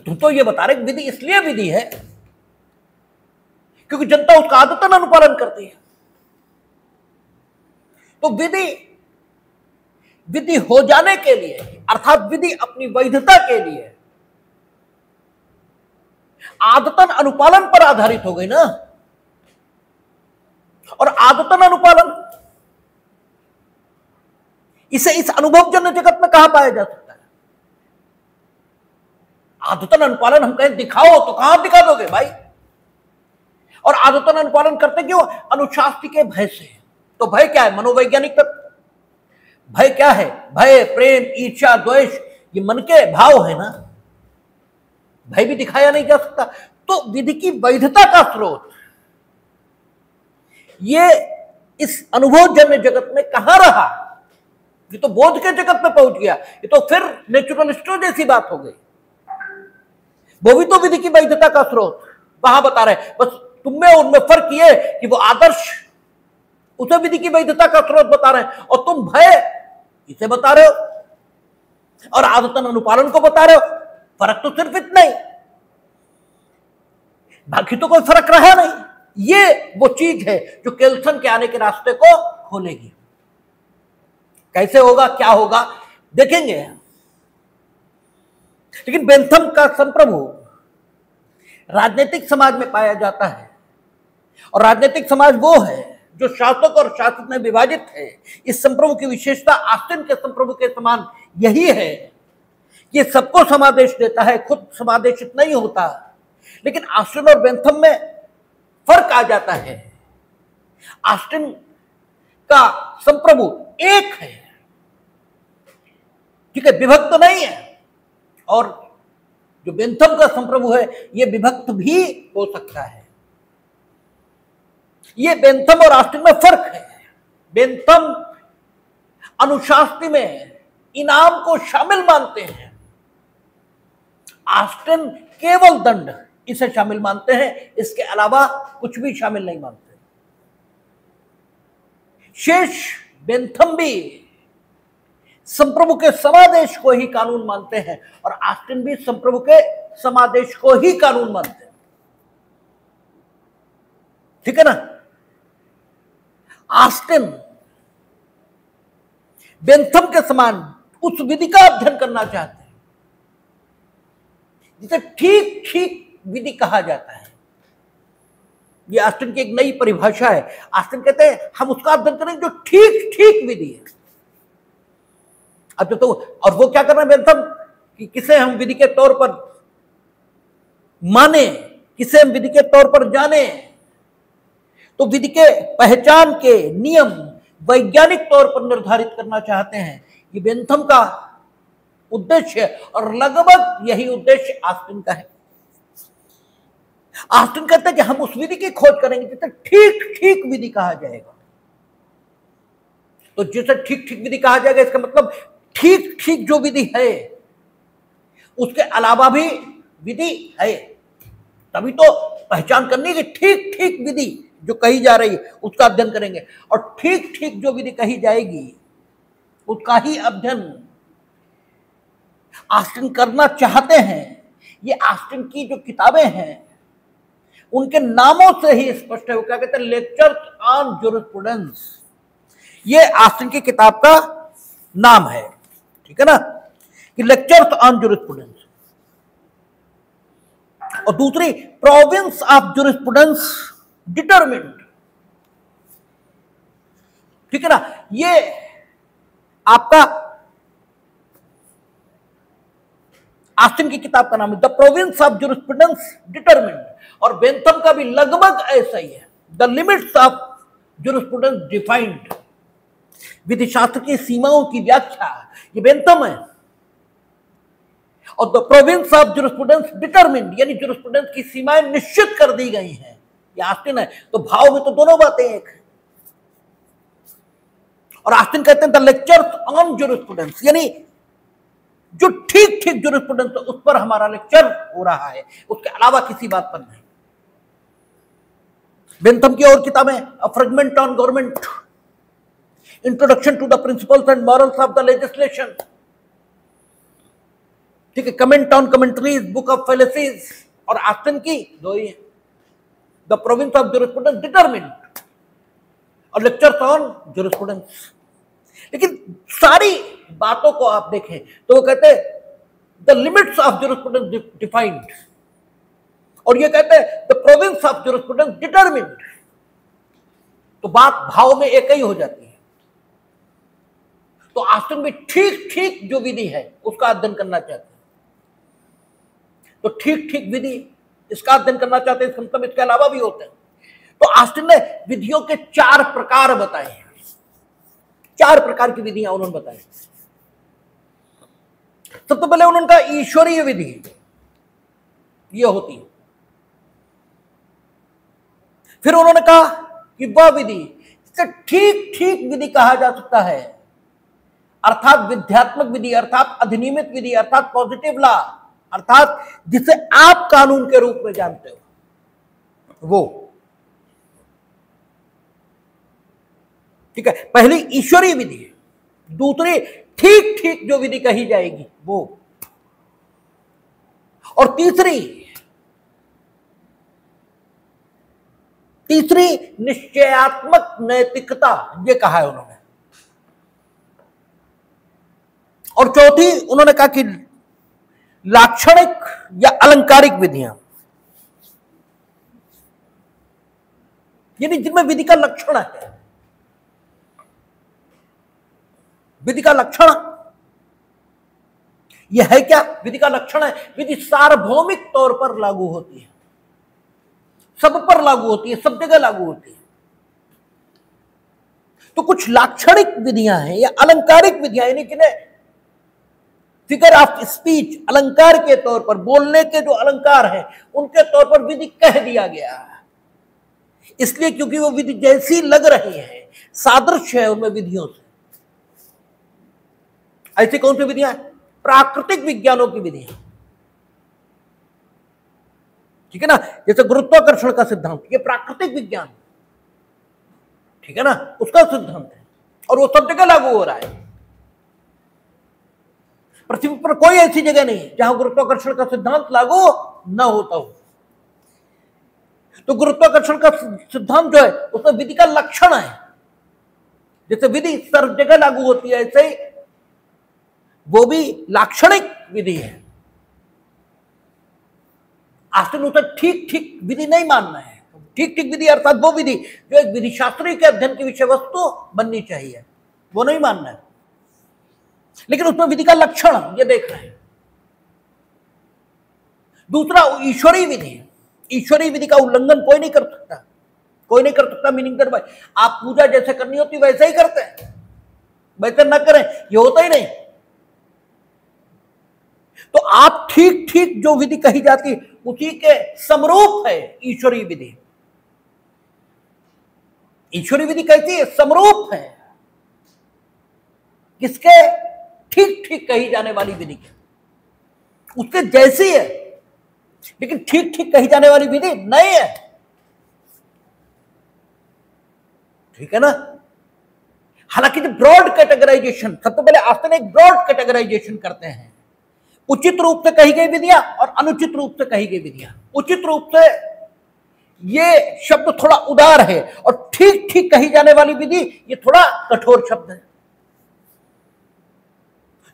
तुम तो ये बता रहे विधि इसलिए विधि है क्योंकि जनता उसका आदतन अनुपालन करती है। तो विधि हो जाने के लिए अर्थात विधि अपनी वैधता के लिए आदतन अनुपालन पर आधारित हो गई ना। और आदतन अनुपालन इसे इस अनुभवजन्य जगत में कहां पाया जा सकता है? आदतन अनुपालन हम कहें दिखाओ तो कहां दिखा दोगे भाई? और आदतन अनुपालन करते क्यों? अनुशास्ति के भय से। तो भय क्या है? मनोवैज्ञानिक तत्व। भय क्या है? भय, प्रेम, ईर्ष्या, द्वेष, ये मन के भाव है ना। भय भी दिखाया नहीं जा सकता। तो विधि की वैधता का स्रोत ये इस अनुभवजन्य जगत में कहां रहा? ये तो बोध के जगत में पहुंच गया। ये तो फिर नेचुरलिस्टों जैसी बात हो गई। वो भी तो विधि की वैधता का स्रोत वहां बता रहे। बस तुमने उनमें फर्क ये कि वो आदर्श उसे विधि की वैधता का स्रोत बता रहे हैं, और तुम भय इसे बता रहे हो और आदतन अनुपालन को बता रहे हो। फर्क तो सिर्फ इतना ही, बाकी तो कोई फर्क रहा नहीं। ये वो चीज है जो केल्सन के आने के रास्ते को खोलेगी। कैसे होगा, क्या होगा, देखेंगे। लेकिन बेंथम का संप्रभु राजनीतिक समाज में पाया जाता है, और राजनीतिक समाज वो है जो शासक और शासित में विभाजित है। इस संप्रभु की विशेषता ऑस्टिन के संप्रभु के समान यही है कि सबको समादेश देता है, खुद समादेशित नहीं होता। लेकिन ऑस्टिन और बेंथम में फर्क आ जाता है। ऑस्टिन का संप्रभु एक है, ठीक है, विभक्त नहीं है। और जो बेंथम का संप्रभु है यह विभक्त भी हो सकता है। ये बेंथम और ऑस्टिन में फर्क है। बेंथम अनुशास्ति में इनाम को शामिल मानते हैं, ऑस्टिन केवल दंड इसे शामिल मानते हैं, इसके अलावा कुछ भी शामिल नहीं मानते। शेष बेंथम भी संप्रभु के समादेश को ही कानून मानते हैं, और ऑस्टिन भी संप्रभु के समादेश को ही कानून मानते हैं। ठीक है ना? ऑस्टिन बेंथम के समान उस विधि का अध्ययन करना चाहते हैं जिसे ठीक ठीक विधि कहा जाता है। यह ऑस्टिन की एक नई परिभाषा है। ऑस्टिन कहते हैं हम उसका अध्ययन करेंगे जो ठीक ठीक विधि है। अब जो तो और वो क्या कर रहे हैं बेंथम कि किसे हम विधि के तौर पर माने, किसे हम विधि के तौर पर जाने। तो विधि के पहचान के नियम वैज्ञानिक तौर पर निर्धारित करना चाहते हैं। ये बेंथम का उद्देश्य है, और लगभग यही उद्देश्य ऑस्टिन का है। ऑस्टिन कहते हैं कि हम उस विधि की खोज करेंगे जिसे ठीक ठीक विधि कहा जाएगा। तो जिसे ठीक ठीक विधि कहा जाएगा, इसका मतलब ठीक ठीक जो विधि है उसके अलावा भी विधि है। तभी तो पहचान करनी कि ठीक ठीक विधि जो कही जा रही है उसका अध्ययन करेंगे, और ठीक ठीक जो विधि कही जाएगी उसका ही अध्ययन ऑस्टिन करना चाहते हैं। ये ऑस्टिन की जो किताबें हैं उनके नामों से ही स्पष्ट है। वो क्या कहते हैं? Lectures on jurisprudence. ये ऑस्टिन की किताब का नाम है, ठीक है ना, कि लेक्चर्स ऑन जूरिस्प्रूडेंस। और दूसरी प्रोविंस ऑफ जूरिस्प्रूडेंस डिटरमिन्ड, ठीक है ना। ये आपका ऑस्टिन की किताब का नाम है, the province of jurisprudence determined. और बेंथम का भी लगभग ऐसा ही है, the limits of jurisprudence defined. विधि शास्त्र की सीमाओं की व्याख्या ये बेंथम है। और the province of jurisprudence determined, यानी जूरिस्प्रूडेंस की सीमाएं निश्चित कर दी गई हैं, ये ऑस्टिन है। तो भाव में तो दोनों बातें एक है। और ऑस्टिन कहते हैं द लेक्चर्स ऑन जूरिस्प्रूडेंस, यानी जो ठीक ठीक जूरिस्प्रूडेंस उस पर हमारा लेक्चर हो रहा है, उसके अलावा किसी बात पर नहीं। बेंथम की और किताबें, a fragment on government, introduction to the principles and morals of the legislation, ठीक है, comment on commentaries, book of fallacies. और ऑस्टिन की दो ही है, the province of jurisprudence determined और लेक्चर्स ऑन जूरिस्प्रूडेंस। लेकिन सारी बातों को आप देखें तो वो कहते हैं the limits of jurisprudence defined, और ये कहते हैं the province of jurisprudence determined, तो बात भाव में एक ही हो जाती है। तो ऑस्टिन भी ठीक ठीक जो विधि है उसका अध्ययन करना चाहते हैं, तो ठीक ठीक विधि इसका अध्ययन करना चाहते हैं, मतलब इसके अलावा भी होते हैं। तो ऑस्टिन ने विधियों के 4 प्रकार बताए हैं, 4 प्रकार की विधियां उन्होंने बताई। सबसे पहले उन्होंने कहा ईश्वरीय विधि यह होती है। फिर उन्होंने कहा कि वह विधि जिसे ठीक ठीक विधि कहा जा सकता है, अर्थात विध्यात्मक विधि, अर्थात अधिनियमित विधि, अर्थात पॉजिटिव लॉ, अर्थात जिसे आप कानून के रूप में जानते हो वो। ठीक है, पहली ईश्वरीय विधि है, दूसरी ठीक ठीक जो विधि कही जाएगी वो, और तीसरी निश्चयात्मक नैतिकता, ये कहा है उन्होंने। और चौथी उन्होंने कहा कि लाक्षणिक या अलंकारिक विधियां, यानी जिनमें विधि का लक्षण है। विधि का लक्षण यह है क्या? विधि का लक्षण है विधि सार्वभौमिक तौर पर लागू होती है, सब पर लागू होती है, सब जगह लागू होती है। तो कुछ लाक्षणिक विधियां हैं या अलंकारिक विधियां, यानी कि फिगर ऑफ स्पीच, अलंकार के तौर पर, बोलने के जो अलंकार हैं उनके तौर पर विधि कह दिया गया है, इसलिए क्योंकि वो विधि जैसी लग रही है, सादृश्य है उनमें विधियों से। ऐसी कौन सी विधियां? प्राकृतिक विज्ञानों की विधियां, ठीक है ना, जैसे गुरुत्वाकर्षण का सिद्धांत, ये प्राकृतिक विज्ञान, ठीक है ना, उसका सिद्धांत है और वो सब जगह लागू हो रहा है। पृथ्वी पर कोई ऐसी जगह नहीं है जहां गुरुत्वाकर्षण का सिद्धांत लागू न होता हो। तो गुरुत्वाकर्षण का सिद्धांत जो है उसमें विधि का लक्षण है, जैसे विधि सर्व जगह लागू होती है ऐसे ही वो भी लाक्षणिक विधि है। ऑस्टिन उसे ठीक ठीक विधि नहीं मानना है। ठीक ठीक विधि अर्थात वो विधि जो एक विधि शास्त्री के अध्ययन की विषय वस्तु बननी चाहिए, वो नहीं मानना है, लेकिन उसमें विधि का लक्षण ये देख रहे हैं। दूसरा ईश्वरीय विधि है। ईश्वरीय विधि का उल्लंघन कोई नहीं कर सकता, कोई नहीं कर सकता। मीनिंग दैट भाई आप पूजा जैसे करनी होती वैसे ही करते हैं, वैसे न करें ये होता ही नहीं। तो आप ठीक ठीक जो विधि कही जाती उसी के समरूप है ईश्वरीय विधि। ईश्वरीय विधि कैसी है? समरूप है किसके? ठीक ठीक कही जाने वाली विधि के, उसके जैसी है, लेकिन ठीक ठीक कही जाने वाली विधि नहीं है, ठीक है ना। हालांकि ब्रॉड कैटेगराइजेशन, सबसे पहले ऑस्टिन एक ब्रॉड कैटेगराइजेशन करते हैं, उचित रूप से कही गई विधियां और अनुचित रूप से कही गई विधियां। उचित रूप से ये शब्द थोड़ा उदार है और ठीक ठीक कही जाने वाली विधि ये थोड़ा कठोर शब्द है।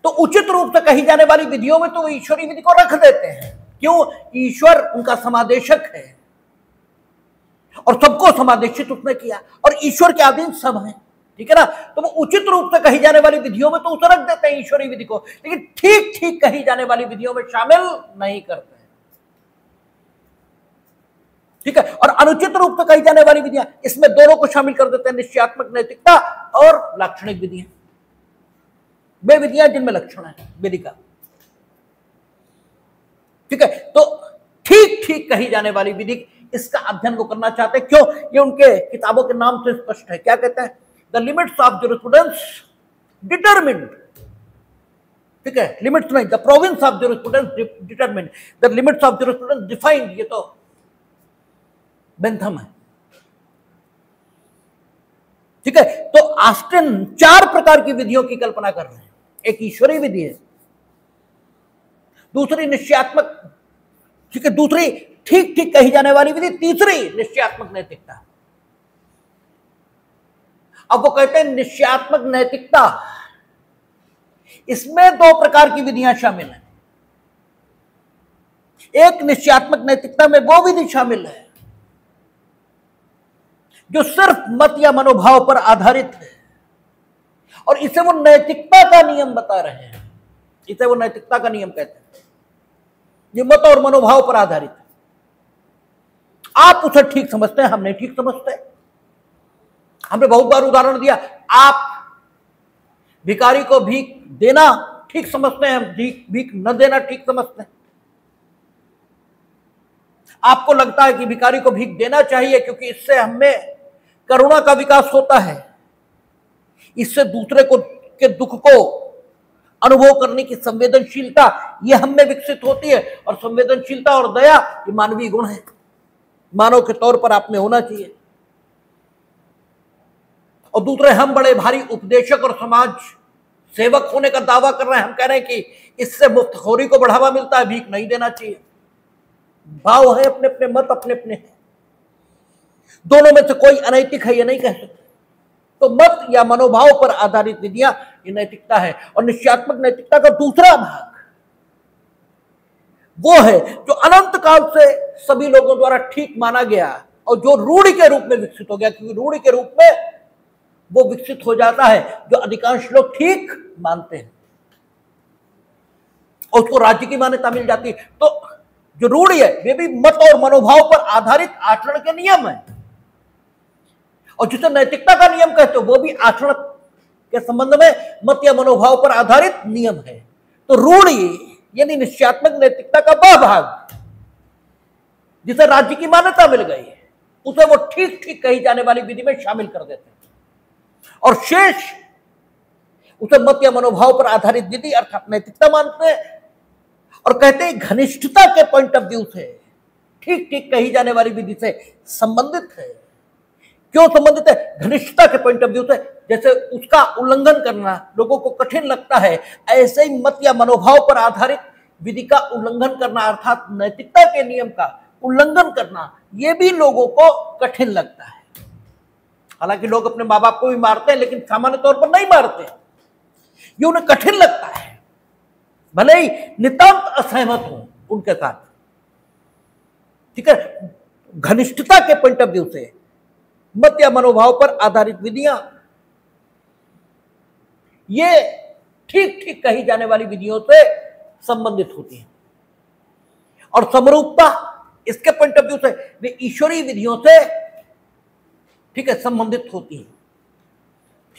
तो उचित रूप से कही जाने वाली विधियों में तो वो ईश्वरीय विधि को रख देते हैं, क्यों? ईश्वर उनका समादेशक है और सबको समादेशित उसने किया और ईश्वर के अधीन सब हैं, ठीक है ना। तो वो उचित रूप से कही जाने वाली विधियों में तो उसे रख देते हैं ईश्वरीय विधि को, लेकिन ठीक ठीक कही जाने वाली विधियों में शामिल नहीं करते हैं, ठीक है। और अनुचित रूप से कही जाने वाली विधियां, इसमें दोनों को शामिल कर देते हैं, निश्चयात्मक नैतिकता और लाक्षणिक विधियां, वे विधियां जिनमें लक्षण है विधि का, ठीक है। तो ठीक ठीक कही जाने वाली विधि, इसका अध्ययन वो करना चाहते हैं। क्यों? ये उनके किताबों के नाम से स्पष्ट है। क्या कहते हैं? The limits of jurisprudence determined, ठीक है, लिमिट्स नहीं, the province of jurisprudence determined, the limits of jurisprudence defined, ये तो बेंथम है, ठीक है। तो ऑस्टिन 4 प्रकार की विधियों की कल्पना कर रहे हैं। एक ईश्वरीय विधि है, दूसरी निश्चयात्मक, ठीक है, दूसरी ठीक ठीक कही जाने वाली विधि, तीसरी निश्चयात्मक नैतिकता। अब वो कहते हैं निश्चयात्मक नैतिकता, इसमें 2 प्रकार की विधियां शामिल हैं। एक निश्चयात्मक नैतिकता में वो विधि शामिल है जो सिर्फ मत या मनोभाव पर आधारित है, और इसे वो नैतिकता का नियम बता रहे हैं। इसे वो नैतिकता का नियम कहते हैं, ये मत और मनोभाव पर आधारित है। आप उसे ठीक समझते हैं, हम नहीं ठीक समझते। हमने बहुत बार उदाहरण दिया, आप भिखारी को भीख देना ठीक समझते हैं, हम भीख न देना ठीक समझते हैं। आपको लगता है कि भिखारी को भीख देना चाहिए क्योंकि इससे हमें करुणा का विकास होता है, इससे दूसरे को के दुख को अनुभव करने की संवेदनशीलता ये हम में विकसित होती है, और संवेदनशीलता और दया ये मानवीय गुण है, मानव के तौर पर आप में होना चाहिए। और दूसरे, हम बड़े भारी उपदेशक और समाज सेवक होने का दावा कर रहे हैं। हम कह रहे हैं कि इससे मुफ्तखोरी को बढ़ावा मिलता है, भीख नहीं देना चाहिए। भाव है, अपने अपने मत अपने अपने हैं, दोनों में से कोई अनैतिक है ये नहीं कह सकते। तो मत या मनोभाव पर आधारित विधियां ये नैतिकता है। और निश्चयात्मक नैतिकता का दूसरा भाग वो है जो अनंत काल से सभी लोगों द्वारा ठीक माना गया और जो रूढ़ि के रूप में विकसित हो गया, क्योंकि रूढ़ि के रूप में वो विकसित हो जाता है जो अधिकांश लोग ठीक मानते हैं और उसको राज्य की मान्यता मिल जाती है। तो जो रूढ़ि है वे भी मत और मनोभाव पर आधारित आचरण के नियम है, और जिसे नैतिकता का नियम कहते हो वो भी आचरण के संबंध में मत या मनोभाव पर आधारित नियम है। तो रूढ़ि यानी निश्चयात्मक नैतिकता का वह भाग जिसे राज्य की मान्यता मिल गई है, उसे वो ठीक ठीक कही जाने वाली विधि में शामिल कर देते हैं, और शेष उसे मत या मनोभाव पर आधारित विधि अर्थात नैतिकता मानते हैं, और कहते हैं घनिष्ठता के पॉइंट ऑफ व्यू से ठीक ठीक कही जाने वाली विधि से संबंधित है। क्यों संबंधित है? घनिष्ठता के पॉइंट ऑफ व्यू से, जैसे उसका उल्लंघन करना लोगों को कठिन लगता है, ऐसे ही मत या मनोभाव पर आधारित विधि का उल्लंघन करना अर्थात नैतिकता के नियम का उल्लंघन करना यह भी लोगों को कठिन लगता है। हालांकि लोग अपने माँ बाप को भी मारते हैं, लेकिन सामान्य तौर पर नहीं मारते, ये उन्हें कठिन लगता है, भले ही नितांत असहमत हो उनके साथ। ठीक है, घनिष्ठता के पॉइंट ऑफ व्यू से मत या मनोभाव पर आधारित विधियां ये ठीक ठीक कही जाने वाली विधियों से संबंधित होती हैं, और समरूपता इसके पॉइंट ऑफ व्यू से वे ईश्वरीय विधियों से ठीक है संबंधित होती है।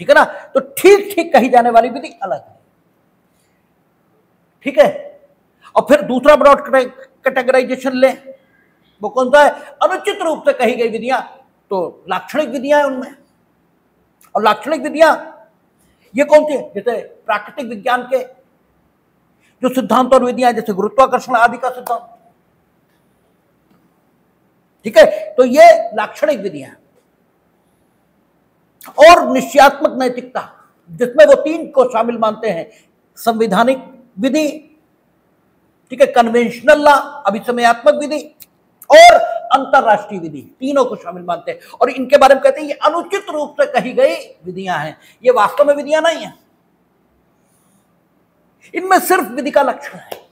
ठीक है ना, तो ठीक ठीक कही जाने वाली विधि अलग है। ठीक है, और फिर दूसरा ब्रॉड कैटेगराइजेशन ले, वो कौन सा है? अनुचित रूप से कही गई विधियां, तो लाक्षणिक विधियां हैं उनमें। और लाक्षणिक विधियां ये कौन सी है? जैसे प्राकृतिक विज्ञान के जो सिद्धांत और विधियां, जैसे गुरुत्वाकर्षण आदि का सिद्धांत। ठीक है, तो ये लाक्षणिक विधियां। और निश्चयात्मक नैतिकता जिसमें वो तीन को शामिल मानते हैं, संवैधानिक विधि, ठीक है, कन्वेंशनल लॉ, अभिसमयात्मक विधि, और अंतरराष्ट्रीय विधि, तीनों को शामिल मानते हैं। और इनके बारे में कहते हैं ये अनुचित रूप से कही गई विधियां हैं, ये वास्तव में विधियां नहीं है, इनमें सिर्फ विधि का लक्षण है।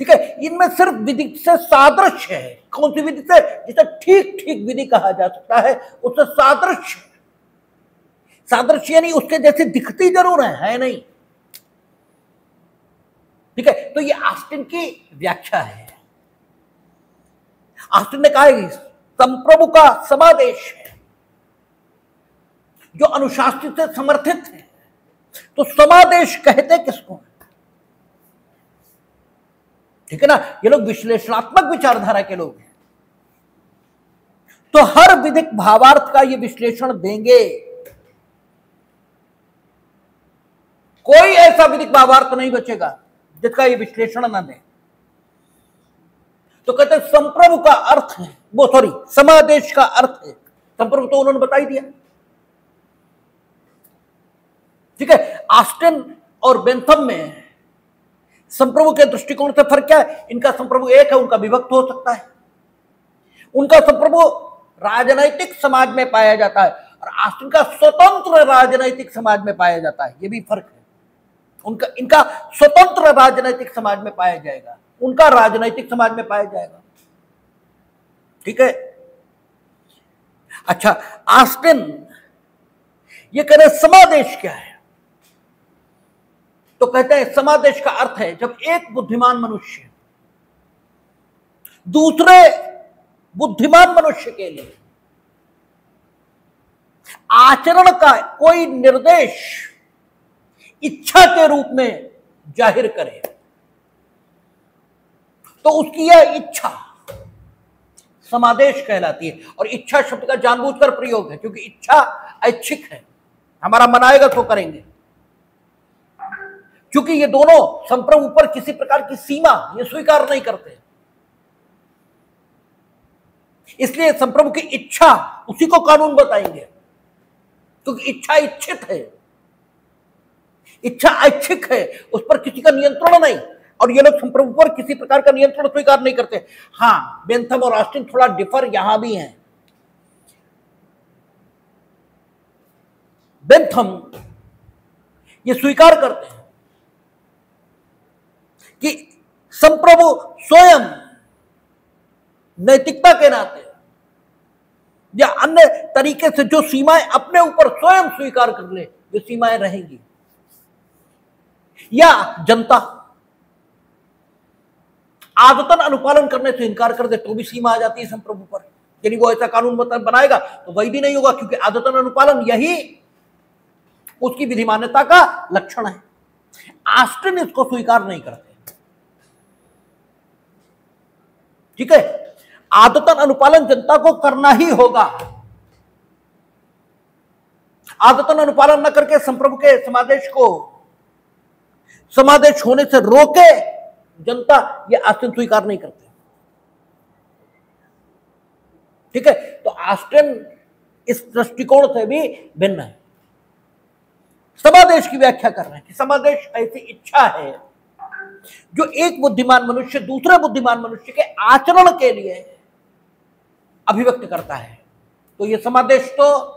ठीक है, इनमें सिर्फ विधि से सादृश्य है। कौन सी विधि से? जिसे ठीक ठीक विधि कहा जा सकता है, उससे सादृश्य। सादृश्य यानी उसके जैसे दिखती जरूर है नहीं। ठीक है, तो ये ऑस्टिन की व्याख्या है। ऑस्टिन ने कहा है संप्रभु का समादेश है जो अनुशासित से समर्थित है। तो समादेश कहते किसको? ठीक है ना, ये लोग विश्लेषणात्मक विचारधारा के लोग हैं, तो हर विधिक भावार्थ का ये विश्लेषण देंगे। कोई ऐसा विधिक भावार्थ नहीं बचेगा जिसका ये विश्लेषण न दे। तो कहते हैं संप्रभु का अर्थ है, वो सॉरी समादेश का अर्थ है। संप्रभु तो उन्होंने बता ही दिया। ठीक है, ऑस्टिन और बेंथम में संप्रभु के दृष्टिकोण से फर्क क्या है? इनका संप्रभु एक है, उनका विभक्त हो सकता है। उनका संप्रभु राजनैतिक समाज में पाया जाता है और ऑस्टिन का स्वतंत्र राजनैतिक समाज में पाया जाता है। यह भी फर्क है। इनका स्वतंत्र राजनैतिक समाज में पाया जाएगा, उनका राजनैतिक समाज में पाया जाएगा। ठीक है। अच्छा, ऑस्टिन ये कह रहे समादेश क्या है, तो कहते हैं समादेश का अर्थ है जब एक बुद्धिमान मनुष्य दूसरे बुद्धिमान मनुष्य के लिए आचरण का कोई निर्देश इच्छा के रूप में जाहिर करे, तो उसकी यह इच्छा समादेश कहलाती है। और इच्छा शब्द का जानबूझकर प्रयोग है, क्योंकि इच्छा ऐच्छिक है, हमारा मन आएगा तो करेंगे। क्योंकि ये दोनों संप्रभु पर किसी प्रकार की सीमा ये स्वीकार नहीं करते, इसलिए संप्रभु की इच्छा उसी को कानून बताएंगे, क्योंकि इच्छा इच्छित है, इच्छा ऐच्छिक है, उस पर किसी का नियंत्रण नहीं। और ये लोग संप्रभु पर किसी प्रकार का नियंत्रण स्वीकार नहीं करते। हां, बेंथम और ऑस्टिन थोड़ा डिफर यहां भी हैं। बेंथम ये स्वीकार करते हैं कि संप्रभु स्वयं नैतिकता के नाते या अन्य तरीके से जो सीमाएं अपने ऊपर स्वयं स्वीकार कर ले, वे सीमाएं रहेंगी। या जनता आदतन अनुपालन करने से इनकार कर दे तो भी सीमा आ जाती है संप्रभु पर। यानी वो ऐसा कानून बनाएगा तो वही भी नहीं होगा, क्योंकि आदतन अनुपालन यही उसकी विधिमान्यता का लक्षण है। ऑस्टिन इसको स्वीकार नहीं करते। ठीक है, आदतन अनुपालन जनता को करना ही होगा। आदतन अनुपालन न करके संप्रभु के समादेश को समादेश होने से रोके जनता, ये ऑस्टिन स्वीकार नहीं करते। ठीक है, तो ऑस्टिन इस दृष्टिकोण से भी भिन्न है। समादेश की व्याख्या कर रहे हैं कि समादेश ऐसी इच्छा है जो एक बुद्धिमान मनुष्य दूसरे बुद्धिमान मनुष्य के आचरण के लिए अभिव्यक्त करता है। तो ये समादेश तो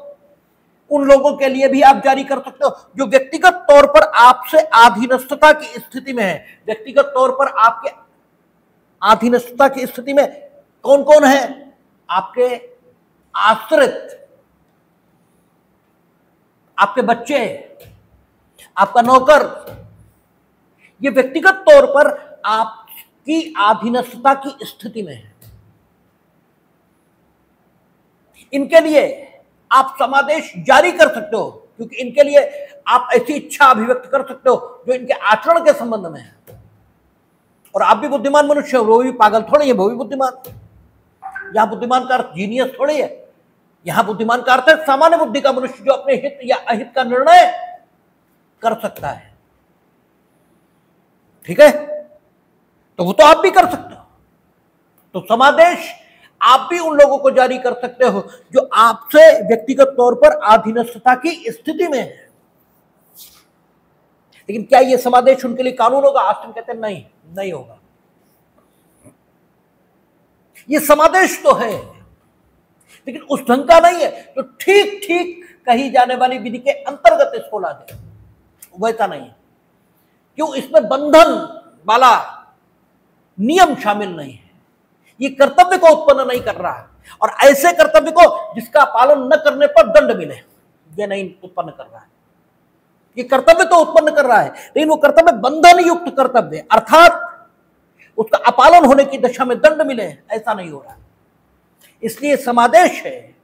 उन लोगों के लिए भी आप जारी कर सकते हो जो व्यक्तिगत तौर पर आपसे अधीनस्थता की स्थिति में है। व्यक्तिगत तौर पर आपके अधीनस्थता की स्थिति में कौन कौन है? आपके आश्रित, आपके बच्चे, आपका नौकर, ये व्यक्तिगत तौर पर आपकी अधीनस्थता की स्थिति में है। इनके लिए आप समादेश जारी कर सकते हो, क्योंकि इनके लिए आप ऐसी इच्छा अभिव्यक्त कर सकते हो जो इनके आचरण के संबंध में है। और आप भी बुद्धिमान मनुष्य हो, वो भी पागल थोड़ी है, वो भी बुद्धिमान। यहां बुद्धिमान का अर्थ जीनियस थोड़ी है, यहां बुद्धिमान का अर्थ है सामान्य बुद्धि का मनुष्य जो अपने हित या अहित का निर्णय कर सकता है। ठीक है, तो वो तो आप भी कर सकते हो। तो समादेश आप भी उन लोगों को जारी कर सकते हो जो आपसे व्यक्तिगत तौर पर अधीनस्थता की स्थिति में है। लेकिन क्या यह समादेश उनके लिए कानून होगा? ऑस्टिन कहते हैं नहीं, नहीं होगा। यह समादेश तो है, लेकिन उस ढंग का नहीं है तो ठीक ठीक कही जाने वाली विधि के अंतर्गत इसको ला दे, वैसा नहीं है। क्यों? इसमें बंधन वाला नियम शामिल नहीं है, ये कर्तव्य को उत्पन्न नहीं कर रहा है, और ऐसे कर्तव्य को जिसका पालन न करने पर दंड मिले, ये नहीं उत्पन्न कर रहा है। ये कर्तव्य तो उत्पन्न कर रहा है, लेकिन वो कर्तव्य बंधन युक्त कर्तव्य, अर्थात उसका अपालन होने की दशा में दंड मिले, ऐसा नहीं हो रहा। इसलिए समादेश है,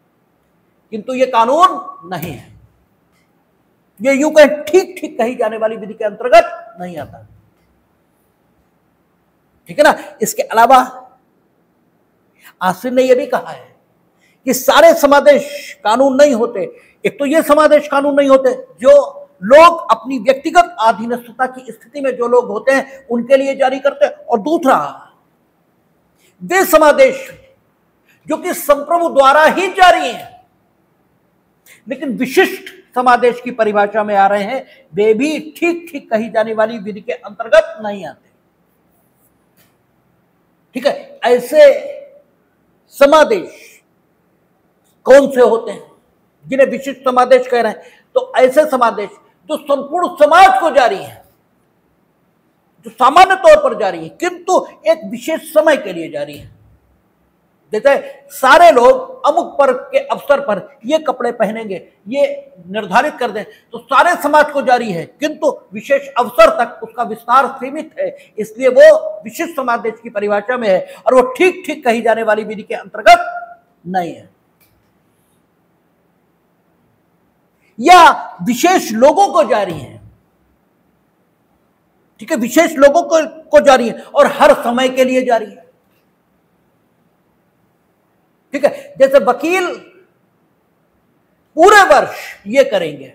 किंतु ये कानून नहीं है। ये यूं कहें ठीक ठीक कही जाने वाली विधि के अंतर्गत नहीं आता। ठीक है ना। इसके अलावा ऑस्टिन ने यह भी कहा है कि सारे समादेश कानून नहीं होते। एक तो ये समादेश कानून नहीं होते जो लोग अपनी व्यक्तिगत अधीनस्थता की स्थिति में जो लोग होते हैं उनके लिए जारी करते हैं, और दूसरा वे समादेश जो कि संप्रभु द्वारा ही जारी हैं लेकिन विशिष्ट समादेश की परिभाषा में आ रहे हैं, वे भी ठीक ठीक कही जाने वाली विधि के अंतर्गत नहीं आते। ठीक है, ऐसे समादेश कौन से होते हैं जिन्हें विशिष्ट समादेश कह रहे हैं? तो ऐसे समादेश जो संपूर्ण समाज को जारी है, जो सामान्य तौर पर जारी है किंतु एक विशेष समय के लिए जारी है। जैसे सारे लोग अमुक पर्व के अवसर पर ये कपड़े पहनेंगे, ये निर्धारित कर दें, तो सारे समाज को जारी है, किंतु विशेष अवसर तक उसका विस्तार सीमित है, इसलिए वो विशिष्ट समादेश की परिभाषा में है और वो ठीक ठीक कही जाने वाली विधि के अंतर्गत नहीं है। या विशेष लोगों को जारी है, ठीक है, विशेष लोगों को जारी है और हर समय के लिए जारी है। ठीक है, जैसे वकील पूरे वर्ष ये करेंगे,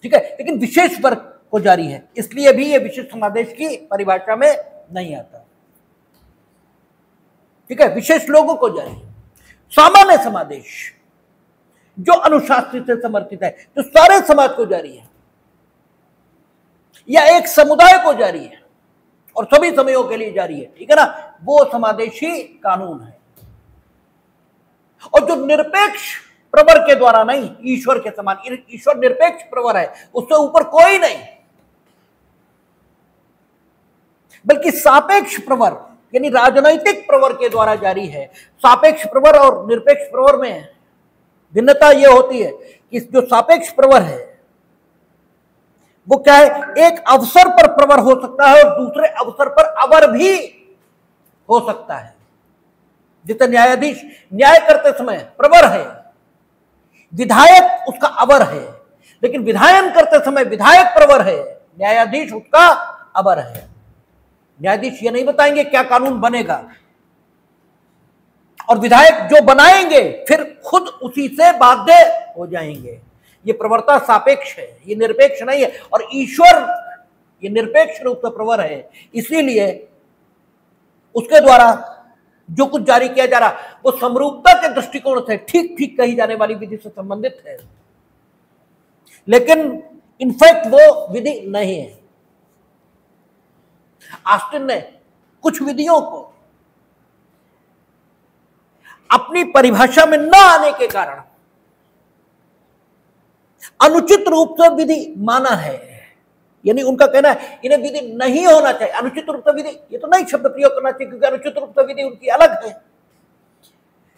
ठीक है, लेकिन विशेष वर्ग को जारी है, इसलिए भी ये विशिष्ट समादेश की परिभाषा में नहीं आता। ठीक है, विशेष लोगों को जारी है। सामान्य समादेश जो अनुशासित से समर्थित है, जो सारे समाज को जारी है या एक समुदाय को जारी है और सभी समयों के लिए जारी है, ठीक है ना, वो समादेशी कानून है। और जो निरपेक्ष प्रवर के द्वारा नहीं, ईश्वर के समान, ईश्वर निरपेक्ष प्रवर है, उससे ऊपर कोई नहीं, बल्कि सापेक्ष प्रवर यानी राजनैतिक प्रवर के द्वारा जारी है। सापेक्ष प्रवर और निरपेक्ष प्रवर में भिन्नता यह होती है कि जो सापेक्ष प्रवर है वो क्या है, एक अवसर पर प्रवर हो सकता है और दूसरे अवसर पर अवर भी हो सकता है। जितना न्यायाधीश न्याय करते समय प्रवर है, विधायक उसका अवर है, लेकिन विधायन करते समय विधायक प्रवर है, न्यायाधीश उसका अवर है। न्यायाधीश ये नहीं बताएंगे क्या कानून बनेगा, और विधायक जो बनाएंगे फिर खुद उसी से बाध्य हो जाएंगे। ये प्रवरता सापेक्ष है, ये निरपेक्ष नहीं है, और ईश्वर ये निरपेक्ष रूप से प्रवर है, इसीलिए उसके द्वारा जो कुछ जारी किया जा रहा वो समरूपता के दृष्टिकोण से ठीक ठीक कही जाने वाली विधि से संबंधित है, लेकिन इनफैक्ट वो विधि नहीं है। ऑस्टिन ने कुछ विधियों को अपनी परिभाषा में न आने के कारण अनुचित रूप से विधि माना है, यानी उनका कहना है इन्हें विधि नहीं होना चाहिए। अनुचित रूप से विधि, ये तो नहीं शब्द प्रयोग करना चाहिए क्योंकि अनुचित रूप से विधि उनकी अलग है,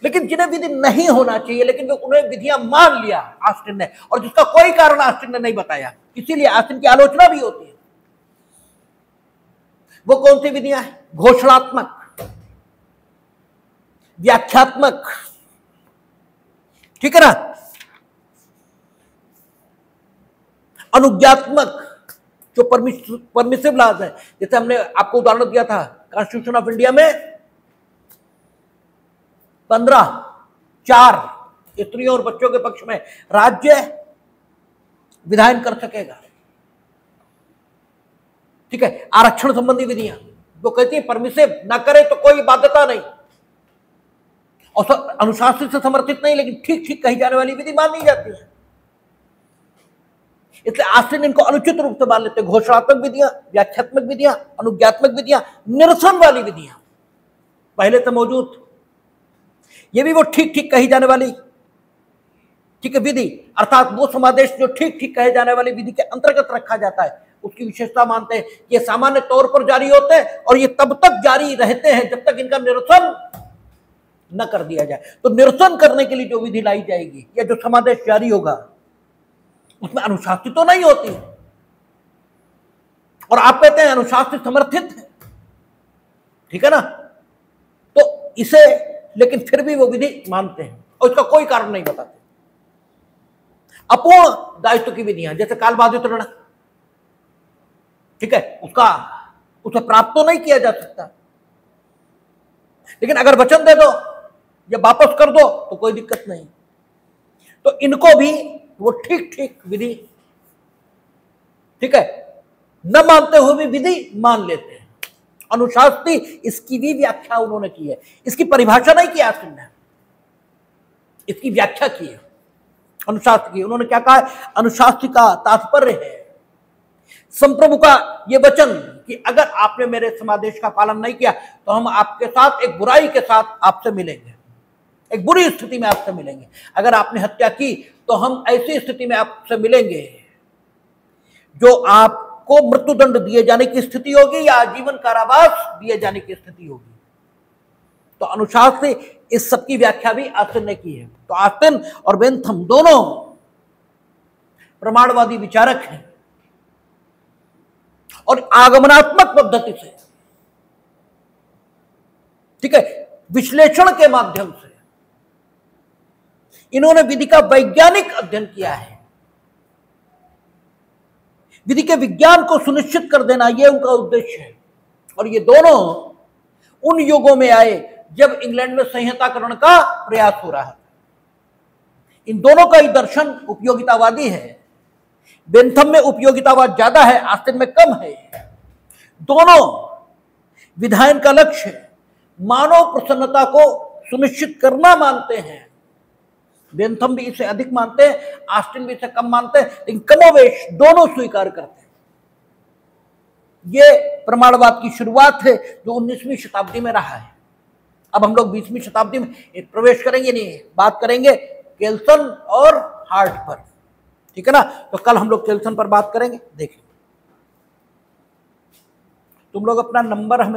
लेकिन जिन्हें विधि नहीं होना चाहिए लेकिन उन्हें विधियां मान लिया ऑस्टिन ने, और जिसका कोई कारण ऑस्टिन ने नहीं बताया, इसीलिए ऑस्टिन की आलोचना भी होती है। वो कौन सी विधियां हैं? घोषणात्मक, व्याख्यात्मक, ठीक है ना, अनुज्ञात्मक, जो परमिसिव लॉज है। जैसे हमने आपको उदाहरण दिया था कॉन्स्टिट्यूशन ऑफ इंडिया में 15(4) स्त्रियों और बच्चों के पक्ष में राज्य विधायन कर सकेगा, ठीक है। आरक्षण संबंधी विधियां वो कहती है परमिसिव, ना करे तो कोई बाध्यता नहीं, और अनुशासित से समर्थित नहीं, लेकिन ठीक ठीक कही जाने वाली विधि मानी जाती है। इसलिए ऑस्टिन इनको अनुचित रूप से मान लेते हैं। घोषणात्मक विधियां, व्याख्यात्मक विधियां, अनुज्ञात्मक विधियां, निरसन वाली विधियां पहले से मौजूद, ये भी वो ठीक ठीक कही जाने वाली, ठीक है, विधि, अर्थात वो समादेश जो ठीक ठीक कहे जाने वाली विधि के अंतर्गत रखा जाता है, उसकी विशेषता मानते हैं। ये सामान्य तौर पर जारी होते हैं और ये तब तक जारी रहते हैं जब तक इनका निरसन न कर दिया जाए। तो निरसन करने के लिए जो विधि लाई जाएगी या जो समादेश जारी होगा उसमें अनुशासित तो नहीं होती, और आप कहते हैं अनुशासित समर्थित है, ठीक है ना, तो इसे लेकिन फिर भी वो विधि मानते हैं और इसका कोई कारण नहीं बताते। अपूर्ण दायित्व की विधियां जैसे काल बाधित ऋण, ठीक है, उसे प्राप्त तो नहीं किया जा सकता, लेकिन अगर वचन दे दो या वापस कर दो तो कोई दिक्कत नहीं। तो इनको भी वो ठीक ठीक विधि, ठीक है, न मानते हुए भी विधि मान लेते हैं। अनुशास्ति, इसकी भी व्याख्या उन्होंने की है, इसकी परिभाषा नहीं की ऑस्टिन ने, इसकी व्याख्या की है अनुशास्त्र की। उन्होंने क्या कहा है? अनुशास्त्र का तात्पर्य है संप्रभु का ये वचन कि अगर आपने मेरे समादेश का पालन नहीं किया तो हम आपके साथ एक बुराई के साथ आपसे मिलेंगे, एक बुरी स्थिति में आपसे मिलेंगे। अगर आपने हत्या की तो हम ऐसी स्थिति में आपसे मिलेंगे जो आप को मृत्युदंड दिए जाने की स्थिति होगी या आजीवन कारावास दिए जाने की स्थिति होगी। तो अनुसार से इस सब की व्याख्या भी ऑस्टिन ने की है। तो ऑस्टिन और बेंथम दोनों प्रमाणवादी विचारक हैं और आगमनात्मक पद्धति से, ठीक है, विश्लेषण के माध्यम से इन्होंने विधि का वैज्ञानिक अध्ययन किया है। विधि के विज्ञान को सुनिश्चित कर देना यह उनका उद्देश्य है। और ये दोनों उन युगों में आए जब इंग्लैंड में संहिताकरण का प्रयास हो रहा है। इन दोनों का ही दर्शन उपयोगितावादी है। बेंथम में उपयोगितावाद ज्यादा है, ऑस्टिन में कम है। दोनों विधायन का लक्ष्य मानव प्रसन्नता को सुनिश्चित करना मानते हैं। बेंथम भी इसे अधिक मानते हैं, ऑस्टिन भी इसे कम मानते हैं, लेकिन कमोवेश दोनों स्वीकार करते हैं। यह प्रमाणवाद की शुरुआत है जो 19वीं शताब्दी में रहा है। अब हम लोग 20वीं शताब्दी में प्रवेश करेंगे, नहीं बात करेंगे केल्सन और हार्ट पर, ठीक है ना। तो कल हम लोग केल्सन पर बात करेंगे। देखिए तुम लोग अपना नंबर हमें